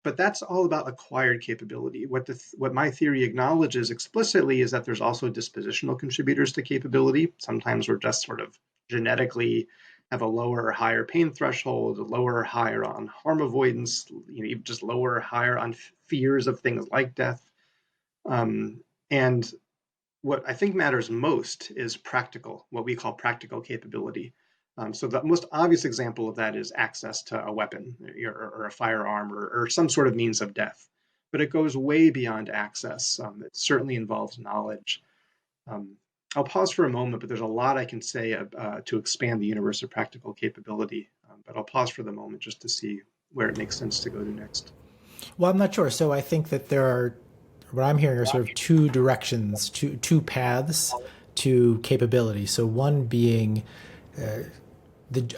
But that's all about acquired capability. What my theory acknowledges explicitly is that there's also dispositional contributors to capability. Sometimes we're just sort of genetically have a lower or higher pain threshold, a lower or higher on harm avoidance, just lower or higher on fears of things like death. And what I think matters most is what we call practical capability. So the most obvious example of that is access to a weapon or a firearm or some sort of means of death. But it goes way beyond access. It certainly involves knowledge. I'll pause for a moment, but there's a lot I can say to expand the universe of practical capability. But I'll pause for the moment just to see where it makes sense to go to next. Well, I'm not sure. So I think that what I'm hearing are sort of two directions, two paths to capability. So one being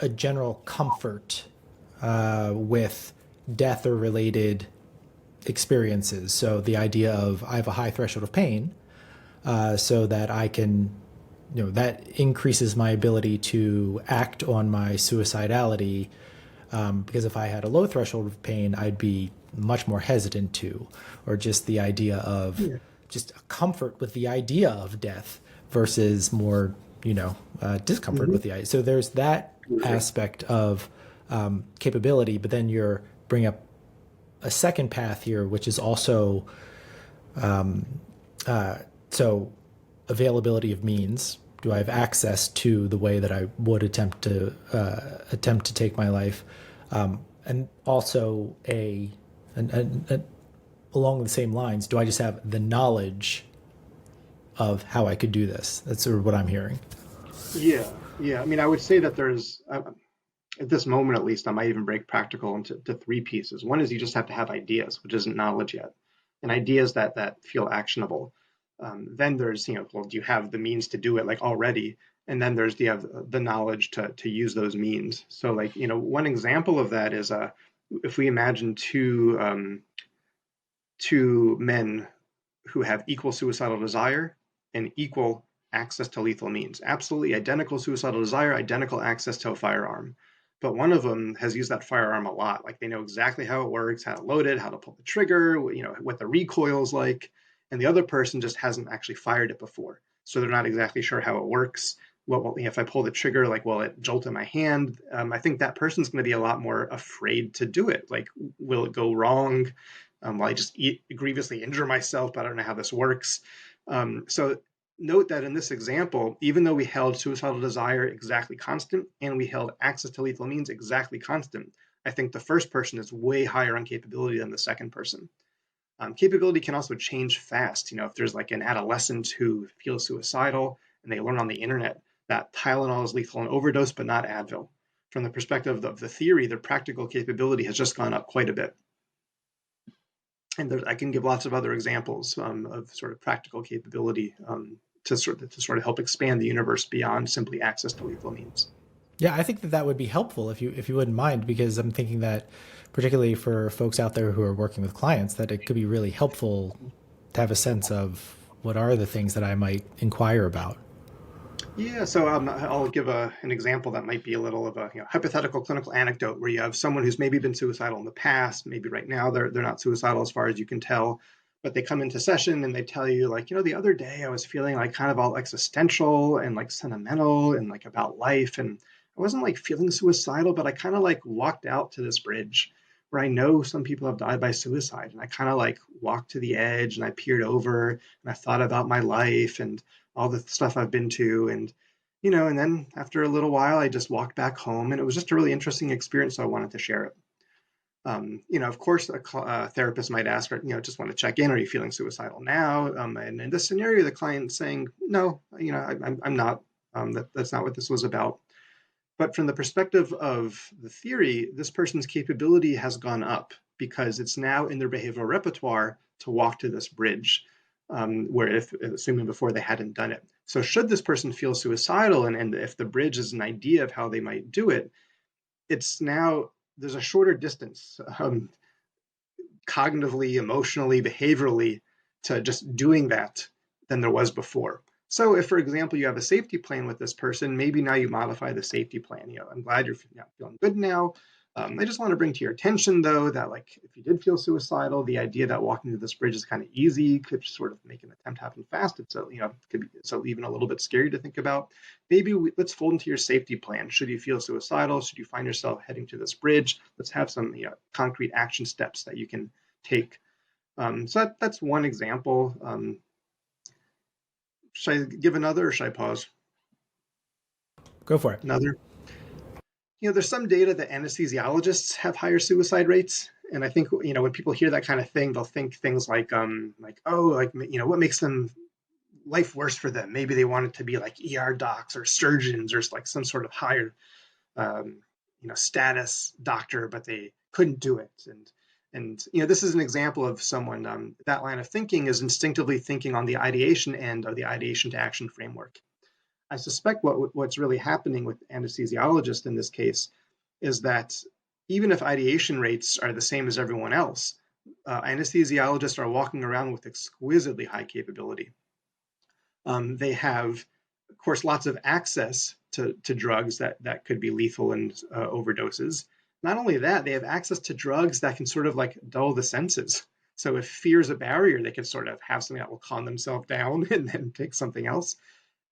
a general comfort with death or related experiences. So the idea of I have a high threshold of pain, so that I can, that increases my ability to act on my suicidality. Because if I had a low threshold of pain, I'd be much more hesitant to, or just the idea of just a comfort with the idea of death versus more, discomfort with the idea. So there's that aspect of capability, but then you're bring up a second path here, which is also so availability of means. Do I have access to the way that I would attempt to take my life, and also along the same lines, do I just have the knowledge of how I could do this? That's sort of what I'm hearing. Yeah. I mean, I would say that there's, at this moment at least, I might even break practical into three pieces. One is you just have to have ideas, which isn't knowledge yet, and ideas that feel actionable. Then there's, well, do you have the means to do it like already? And then there's the knowledge to use those means. So like, one example of that is if we imagine two men who have equal suicidal desire and equal access to lethal means, absolutely identical suicidal desire, identical access to a firearm. But one of them has used that firearm a lot. Like they know exactly how it works, how to load it, how to pull the trigger, what the recoil is like. And the other person just hasn't actually fired it before. So they're not exactly sure how it works. If I pull the trigger, like, will it jolt in my hand? I think that person's going to be a lot more afraid to do it. Like, will it go wrong? Will I just grievously injure myself? But I don't know how this works. So note that in this example, even though we held suicidal desire exactly constant and we held access to lethal means exactly constant, I think the first person is way higher on capability than the second person. Capability can also change fast. If there's like an adolescent who feels suicidal and they learn on the internet that Tylenol is lethal in overdose, but not Advil. From the perspective of the theory, their practical capability has just gone up quite a bit. And I can give lots of other examples of sort of practical capability to sort of help expand the universe beyond simply access to lethal means. Yeah, I think that would be helpful if you wouldn't mind, because I'm thinking that particularly for folks out there who are working with clients, that it could be really helpful to have a sense of what are the things that I might inquire about. Yeah, so I'll give an example that might be a little of a hypothetical clinical anecdote where you have someone who's maybe been suicidal in the past, maybe right now they're not suicidal as far as you can tell, but they come into session and they tell you like, the other day I was feeling like kind of all existential and like sentimental and like about life, and I wasn't like feeling suicidal, but I kind of like walked out to this bridge where I know some people have died by suicide, and I kind of like walked to the edge and I peered over and I thought about my life and all the stuff I've been to. And And then after a little while, I just walked back home, and it was just a really interesting experience. So I wanted to share it. Of course, a therapist might ask, just want to check in. Are you feeling suicidal now? And in this scenario, the client's saying, no, I'm not. That's not what this was about. But from the perspective of the theory, this person's capability has gone up because it's now in their behavioral repertoire to walk to this bridge, where if assuming before they hadn't done it. So should this person feel suicidal, and if the bridge is an idea of how they might do it, it's now there's a shorter distance, cognitively, emotionally, behaviorally, to just doing that than there was before. So if, for example, you have a safety plan with this person, maybe now you modify the safety plan. I'm glad you're feeling good now. I just want to bring to your attention, though, that if you did feel suicidal, the idea that walking to this bridge is kind of easy, could sort of make an attempt happen fast. It's could be so even a little bit scary to think about. Maybe let's fold into your safety plan. Should you feel suicidal? Should you find yourself heading to this bridge? Let's have some concrete action steps that you can take. So that's one example. Should I give another, or should I pause? Go for it. Another. There's some data that anesthesiologists have higher suicide rates, and I think when people hear that kind of thing, they'll think things like what makes them life worse for them? Maybe they want it to be like ER docs or surgeons or like some sort of higher status doctor, but they couldn't do it. And this is an example of someone that line of thinking is instinctively thinking on the ideation end of the ideation-to-action framework. I suspect what's really happening with anesthesiologists in this case is that even if ideation rates are the same as everyone else, anesthesiologists are walking around with exquisitely high capability. They have, of course, lots of access to drugs that could be lethal and overdoses. Not only that, they have access to drugs that can sort of dull the senses. So if fear is a barrier, they can sort of have something that will calm themselves down and then take something else.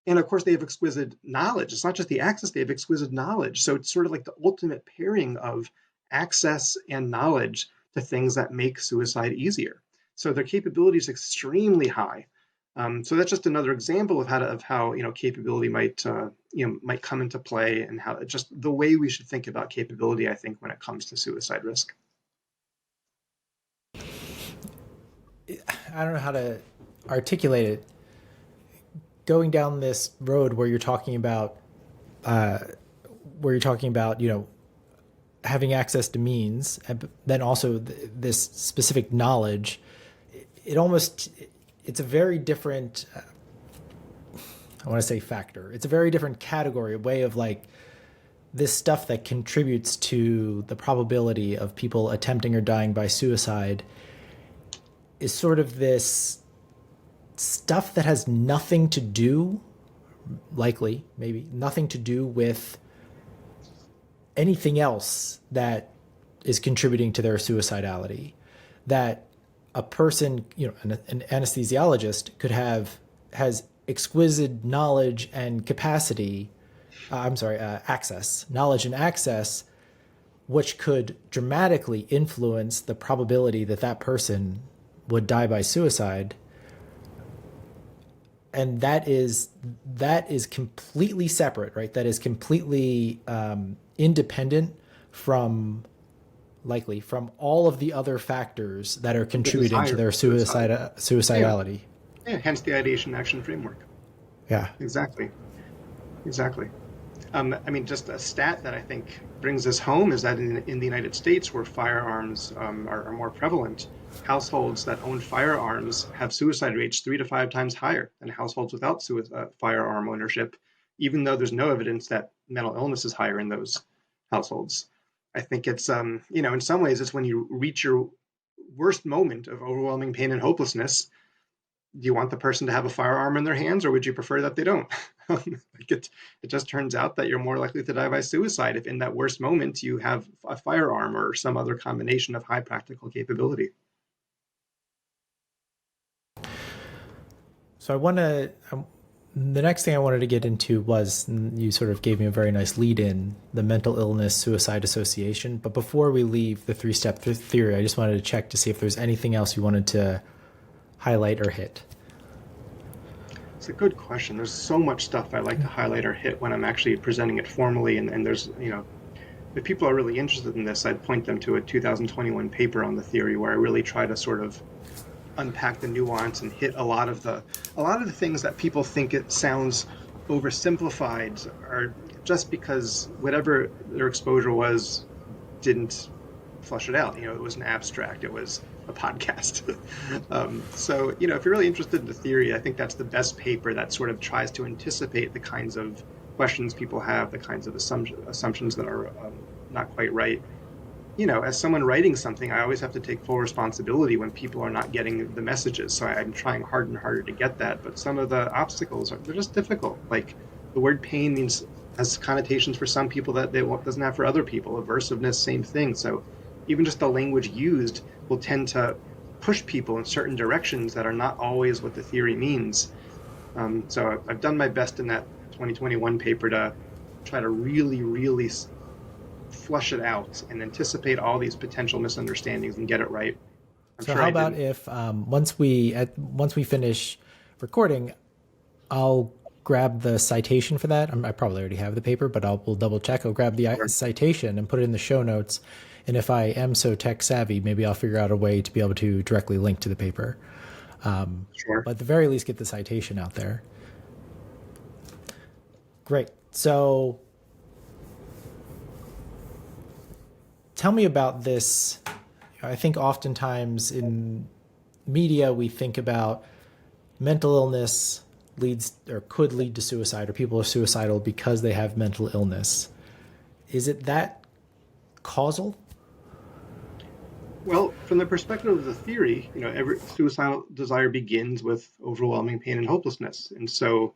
And of course, they have exquisite knowledge. It's not just the access, they have exquisite knowledge. So it's sort of like the ultimate pairing of access and knowledge to things that make suicide easier. So their capability is extremely high. So that's just another example of how capability might come into play, and how just the way we should think about capability, I think, when it comes to suicide risk. I don't know how to articulate it. Going down this road where you're talking about, having access to means, and then also this specific knowledge, it's a very different, I want to say factor. It's a very different category, a way of this stuff that contributes to the probability of people attempting or dying by suicide is sort of this stuff that has nothing to do, likely, maybe, nothing to do with anything else that is contributing to their suicidality. That a person, an anesthesiologist has exquisite knowledge and capacity, knowledge and access, which could dramatically influence the probability that person would die by suicide. And that is completely separate, right? That is completely independent from all of the other factors that are contributing to their suicidality. Yeah, hence the Ideation-to-Action Framework. Yeah, exactly. Just a stat that I think brings this home is that in the United States, where firearms are more prevalent, households that own firearms have suicide rates 3 to 5 times higher than households without firearm ownership, even though there's no evidence that mental illness is higher in those households. I think it's, in some ways, it's when you reach your worst moment of overwhelming pain and hopelessness. Do you want the person to have a firearm in their hands, or would you prefer that they don't? It just turns out that you're more likely to die by suicide if in that worst moment you have a firearm or some other combination of high practical capability. So the next thing I wanted to get into was, you sort of gave me a very nice lead in, the mental illness suicide association. But before we leave the 3-step theory, I just wanted to check to see if there's anything else you wanted to highlight or hit. It's a good question. There's so much stuff I like to highlight or hit when I'm actually presenting it formally. And there's, if people are really interested in this, I'd point them to a 2021 paper on the theory where I really try to sort of unpack the nuance and hit a lot of the things that people think it sounds oversimplified are just because whatever their exposure was didn't flush it out. It was an abstract. It was a podcast. So, if you're really interested in the theory, I think that's the best paper that sort of tries to anticipate the kinds of questions people have, the kinds of assumptions that are not quite right. As someone writing something, I always have to take full responsibility when people are not getting the messages. So I'm trying harder and harder to get that. But some of the obstacles they're just difficult. Like the word pain has connotations for some people that it doesn't have for other people. Aversiveness, same thing. So even just the language used will tend to push people in certain directions that are not always what the theory means. So I've done my best in that 2021 paper to try to really, really flush it out and anticipate all these potential misunderstandings and get it right. I'm So sure how I about didn't. if once we finish recording, I'll grab the citation for that. I probably already have the paper, but we'll double check. I'll grab the Sure. citation and put it in the show notes. And if I am so tech savvy, maybe I'll figure out a way to be able to directly link to the paper. Sure. But at the very least, get the citation out there. Great. So tell me about this. I think oftentimes in media, we think about mental illness leads or could lead to suicide, or people are suicidal because they have mental illness. Is it that causal? Well, from the perspective of the theory, every suicidal desire begins with overwhelming pain and hopelessness. And so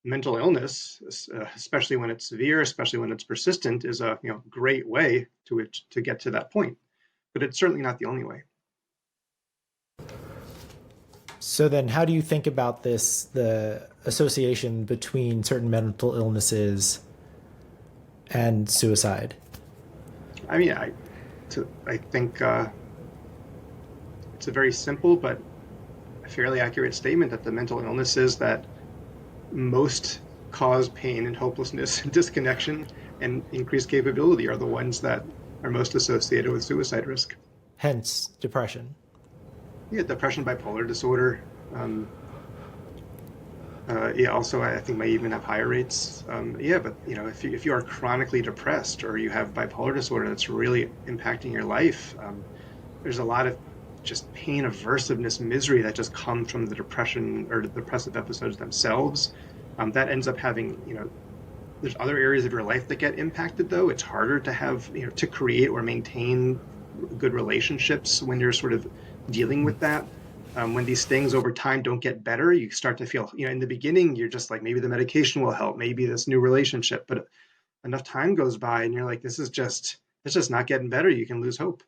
mental illness, especially when it's severe, especially when it's persistent, is a great way to get to that point. But it's certainly not the only way. So then how do you think about the association between certain mental illnesses and suicide? I mean, I think it's a very simple but fairly accurate statement that the mental illnesses that most cause pain and hopelessness, disconnection, and increased capability are the ones that are most associated with suicide risk. Hence depression. Yeah, depression, bipolar disorder. Yeah, also I think might even have higher rates. Yeah, but if you are chronically depressed or you have bipolar disorder that's really impacting your life, there's a lot of just pain, aversiveness, misery that just comes from the depression or the depressive episodes themselves. That ends up having, there's other areas of your life that get impacted though. It's harder to have, to create or maintain good relationships when you're sort of dealing with that. When these things over time don't get better, you start to feel, in the beginning, you're just like, maybe the medication will help, maybe this new relationship, but enough time goes by and you're like, it's just not getting better. You can lose hope.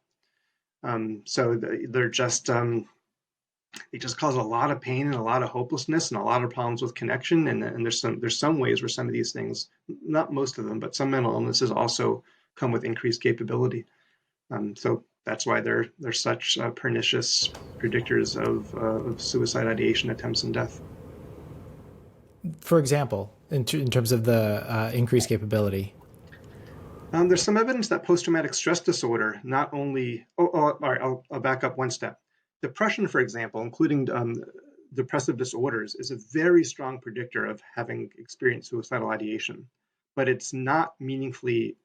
So they're just, it just cause a lot of pain and a lot of hopelessness and a lot of problems with connection. And there's some ways where some of these things, not most of them, but some mental illnesses also come with increased capability. So that's why they're such pernicious predictors of suicide ideation, attempts, and death. For example, in terms of the increased capability. There's some evidence that post-traumatic stress disorder not only. All right, I'll back up one step. Depression, for example, including depressive disorders, is a very strong predictor of having experienced suicidal ideation, but it's not meaningfully.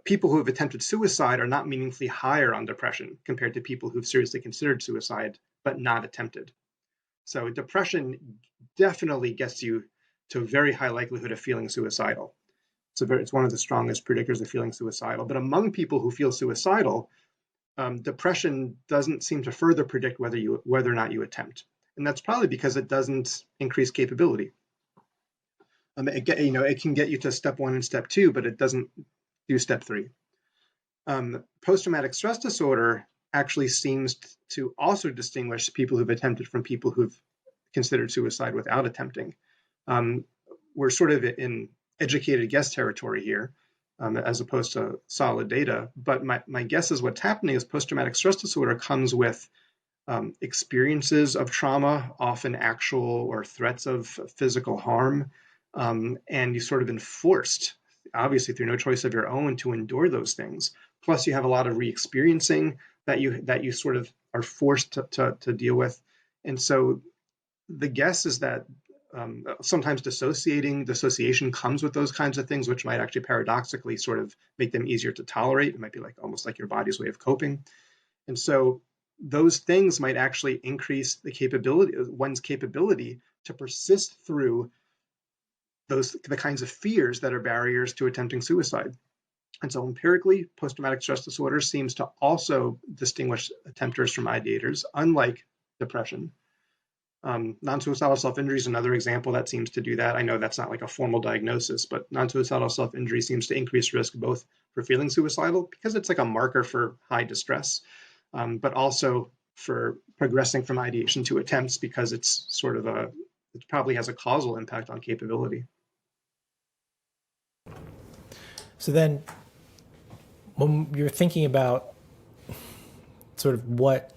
People who have attempted suicide are not meaningfully higher on depression compared to people who've seriously considered suicide but not attempted. So depression definitely gets you to a very high likelihood of feeling suicidal. It's one of the strongest predictors of feeling suicidal. But among people who feel suicidal, depression doesn't seem to further predict whether or not you attempt, and that's probably because it doesn't increase capability. It can get you to step one and step two, but it doesn't do step three. Post-traumatic stress disorder actually seems to also distinguish people who've attempted from people who've considered suicide without attempting. We're sort of in educated guess territory here, as opposed to solid data. But my guess is what's happening is post-traumatic stress disorder comes with experiences of trauma, often actual or threats of physical harm, and you've sort of been forced, obviously through no choice of your own, to endure those things. Plus, you have a lot of re-experiencing that you sort of are forced to deal with, and so the guess is that sometimes dissociation comes with those kinds of things, which might actually paradoxically sort of make them easier to tolerate. It might be like almost like your body's way of coping. And so those things might actually increase one's capability to persist through the kinds of fears that are barriers to attempting suicide. And so empirically, post-traumatic stress disorder seems to also distinguish attempters from ideators, unlike depression. Non-suicidal self-injury is another example that seems to do that. I know that's not like a formal diagnosis, but non-suicidal self-injury seems to increase risk both for feeling suicidal, because it's like a marker for high distress, but also for progressing from ideation to attempts, because it's sort of it probably has a causal impact on capability. So then, when you're thinking about sort of what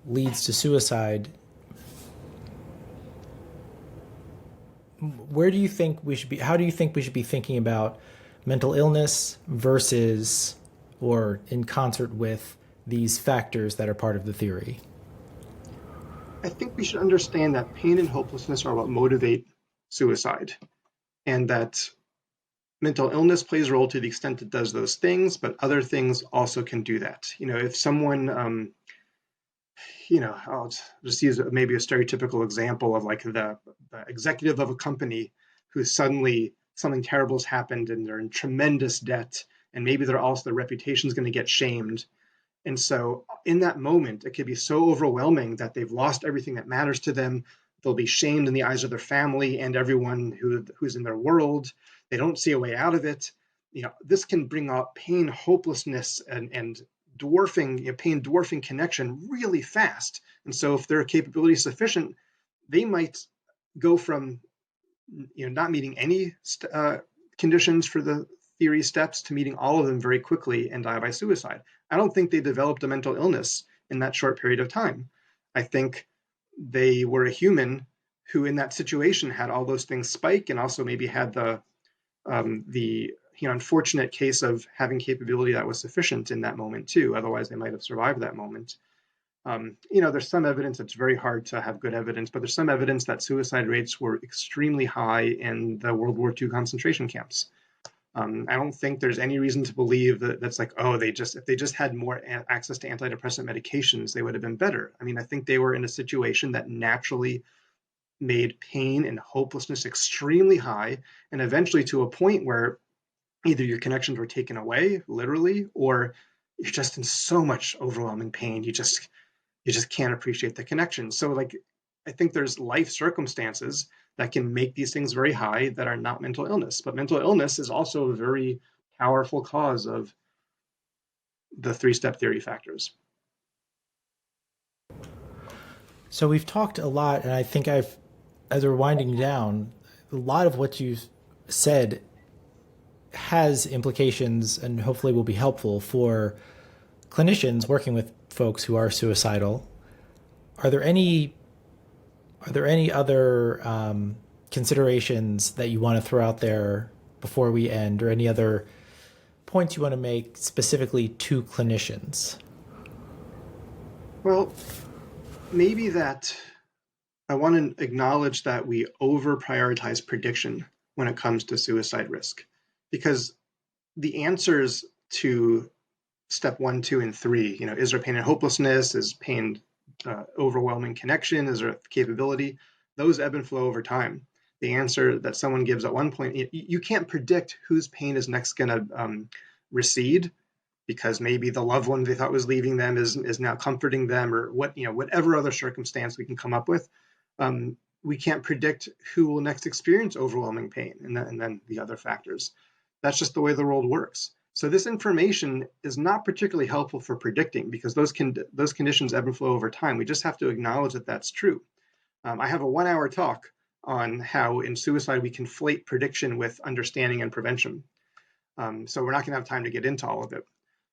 leads to suicide, where do you think we should be? How do you think we should be thinking about mental illness versus, or in concert with, these factors that are part of the theory? I think we should understand that pain and hopelessness are what motivate suicide, and that mental illness plays a role to the extent it does those things, but other things also can do that. If someone, I'll just use maybe a stereotypical example of like the executive of a company who suddenly something terrible has happened and they're in tremendous debt, and maybe their reputation is going to get shamed. And so in that moment, it could be so overwhelming that they've lost everything that matters to them. They'll be shamed in the eyes of their family and everyone who's in their world. They don't see a way out of it. This can bring up pain, hopelessness, and dwarfing, pain dwarfing connection really fast. And so if their capability is sufficient, they might go from not meeting any conditions for the theory steps to meeting all of them very quickly and die by suicide. I don't think they developed a mental illness in that short period of time. I think they were a human who in that situation had all those things spike, and also maybe had the unfortunate case of having capability that was sufficient in that moment too. Otherwise, they might have survived that moment. There's some evidence, it's very hard to have good evidence, but there's some evidence that suicide rates were extremely high in the World War II concentration camps. I don't think there's any reason to believe that's like, if they just had more access to antidepressant medications, they would have been better. I mean, I think they were in a situation that naturally made pain and hopelessness extremely high, and eventually to a point where either your connections were taken away, literally, or you're just in so much overwhelming pain, you just can't appreciate the connection. So like, I think there's life circumstances that can make these things very high that are not mental illness. But mental illness is also a very powerful cause of the three-step theory factors. So we've talked a lot, and I think as we're winding down, a lot of what you've said has implications and hopefully will be helpful for clinicians working with folks who are suicidal. Are there any other considerations that you want to throw out there before we end, or any other points you want to make specifically to clinicians? Well, maybe that I want to acknowledge that we over prioritize prediction when it comes to suicide risk, because the answers to step 1, 2, and 3, is there pain and hopelessness? Is pain overwhelming connection? Is there capability? Those ebb and flow over time. The answer that someone gives at one point, you can't predict whose pain is next going to recede, because maybe the loved one they thought was leaving them is now comforting them, or whatever other circumstance we can come up with. We can't predict who will next experience overwhelming pain, and then the other factors. That's just the way the world works. So this information is not particularly helpful for predicting, because those conditions ebb and flow over time. We just have to acknowledge that that's true. I have a 1-hour talk on how in suicide we conflate prediction with understanding and prevention. So we're not going to have time to get into all of it.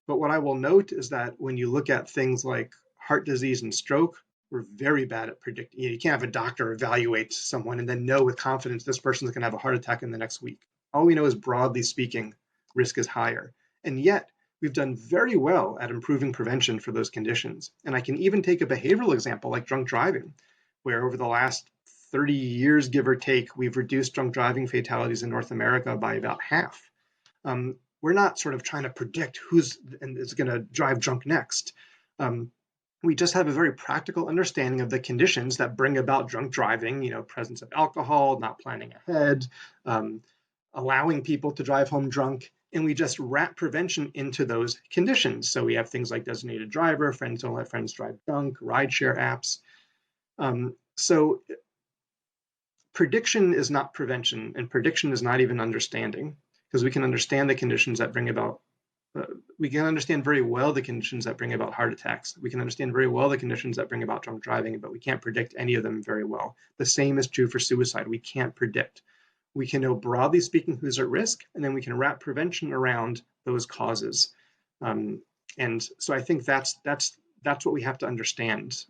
But what I will note is that when you look at things like heart disease and stroke, we're very bad at predicting. You can't have a doctor evaluate someone and then know with confidence this person's going to have a heart attack in the next week. All we know is, broadly speaking, risk is higher. And yet, we've done very well at improving prevention for those conditions. And I can even take a behavioral example like drunk driving, where over the last 30 years, give or take, we've reduced drunk driving fatalities in North America by about half. We're not sort of trying to predict who's is going to drive drunk next. We just have a very practical understanding of the conditions that bring about drunk driving, presence of alcohol, not planning ahead, allowing people to drive home drunk, and we just wrap prevention into those conditions. So we have things like designated driver, friends don't let friends drive drunk, rideshare apps. So prediction is not prevention, and prediction is not even understanding, because we can understand the conditions that bring about, we can understand very well the conditions that bring about heart attacks. We can understand very well the conditions that bring about drunk driving, but we can't predict any of them very well. The same is true for suicide. We can't predict. We can know, broadly speaking, who's at risk, and then we can wrap prevention around those causes. And so I think that's what we have to understand,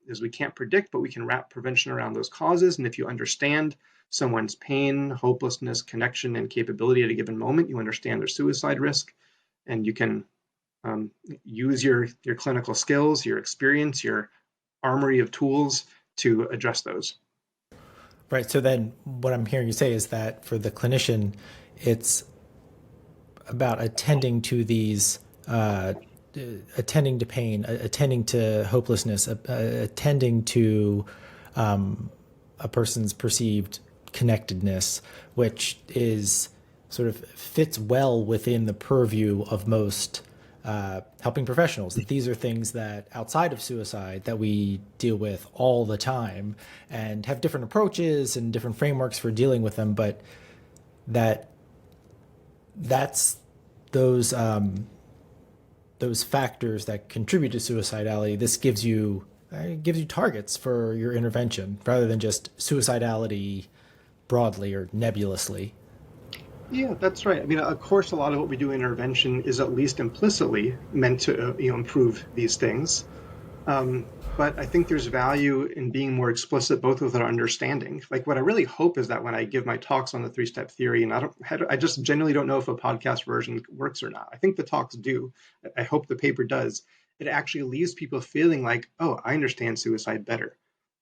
is we can't predict, but we can wrap prevention around those causes. And if you understand someone's pain, hopelessness, connection, and capability at a given moment, you understand their suicide risk, and you can use your clinical skills, your experience, your armory of tools to address those. Right. So then what I'm hearing you say is that for the clinician, it's about attending to these, attending to pain, attending to hopelessness, attending to a person's perceived connectedness, which is sort of fits well within the purview of most helping professionals. These are things that outside of suicide that we deal with all the time and have different approaches and different frameworks for dealing with them, but that's those factors that contribute to suicidality. This gives you targets for your intervention rather than just suicidality broadly or nebulously. Yeah, that's right. I mean, of course, a lot of what we do in intervention is at least implicitly meant to improve these things. But I think there's value in being more explicit, both with our understanding. Like, what I really hope is that when I give my talks on the three-step theory, and I just genuinely don't know if a podcast version works or not. I think the talks do. I hope the paper does. It actually leaves people feeling like, oh, I understand suicide better.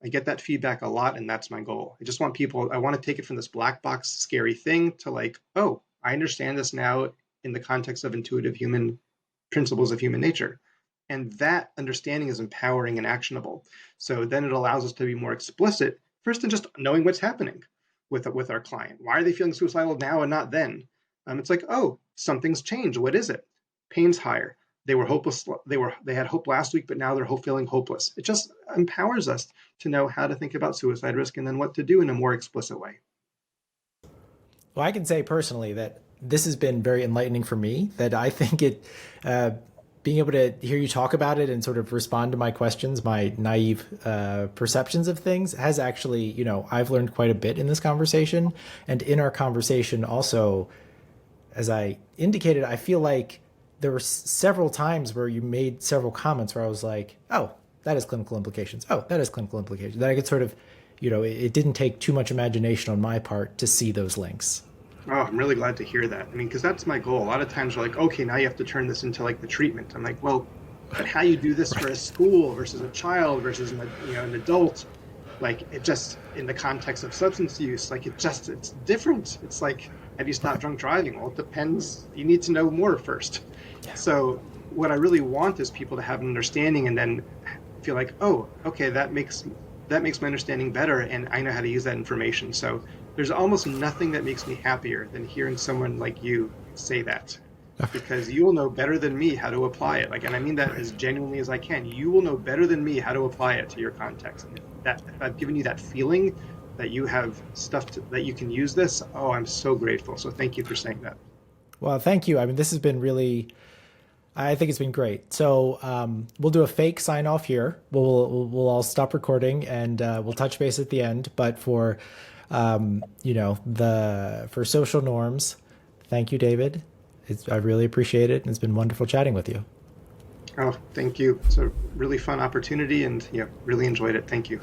I get that feedback a lot, and that's my goal. I just want people, I want to take it from this black box scary thing to like, oh, I understand this now in the context of intuitive human principles of human nature. And that understanding is empowering and actionable. So then it allows us to be more explicit, first in just knowing what's happening with our client. Why are they feeling suicidal now and not then? It's like, oh, something's changed. What is it? Pain's higher. They were hopeless. They had hope last week, but now they're feeling hopeless. It just empowers us to know how to think about suicide risk and then what to do in a more explicit way. Well, I can say personally that this has been very enlightening for me, that I think it, being able to hear you talk about it and sort of respond to my questions, my naive perceptions of things has actually, I've learned quite a bit in this conversation. And in our conversation also, as I indicated, I feel like there were several times where you made several comments where I was like, oh, that is clinical implications. Oh, that is clinical implications. That I could sort of, it didn't take too much imagination on my part to see those links. Oh, I'm really glad to hear that. I mean, because that's my goal. A lot of times we're like, okay, now you have to turn this into like the treatment. I'm like, well, but how you do this for a school versus a child versus an adult, like it just in the context of substance use, like it's different. It's like, have you stopped drunk driving? Well, it depends. You need to know more first. Yeah. So what I really want is people to have an understanding and then feel like, oh, okay, that makes my understanding better, and I know how to use that information. So there's almost nothing that makes me happier than hearing someone like you say that, because you will know better than me how to apply it. Like, and I mean that as genuinely as I can. You will know better than me how to apply it to your context. And if I've given you that feeling that you have stuff that you can use this, oh, I'm so grateful. So thank you for saying that. Well, thank you. I mean, this has been really, I think it's been great. So we'll do a fake sign off here. We'll all stop recording and we'll touch base at the end. But for for social norms, thank you, David. I really appreciate it. And it's been wonderful chatting with you. Oh, thank you. It's a really fun opportunity and yeah, really enjoyed it. Thank you.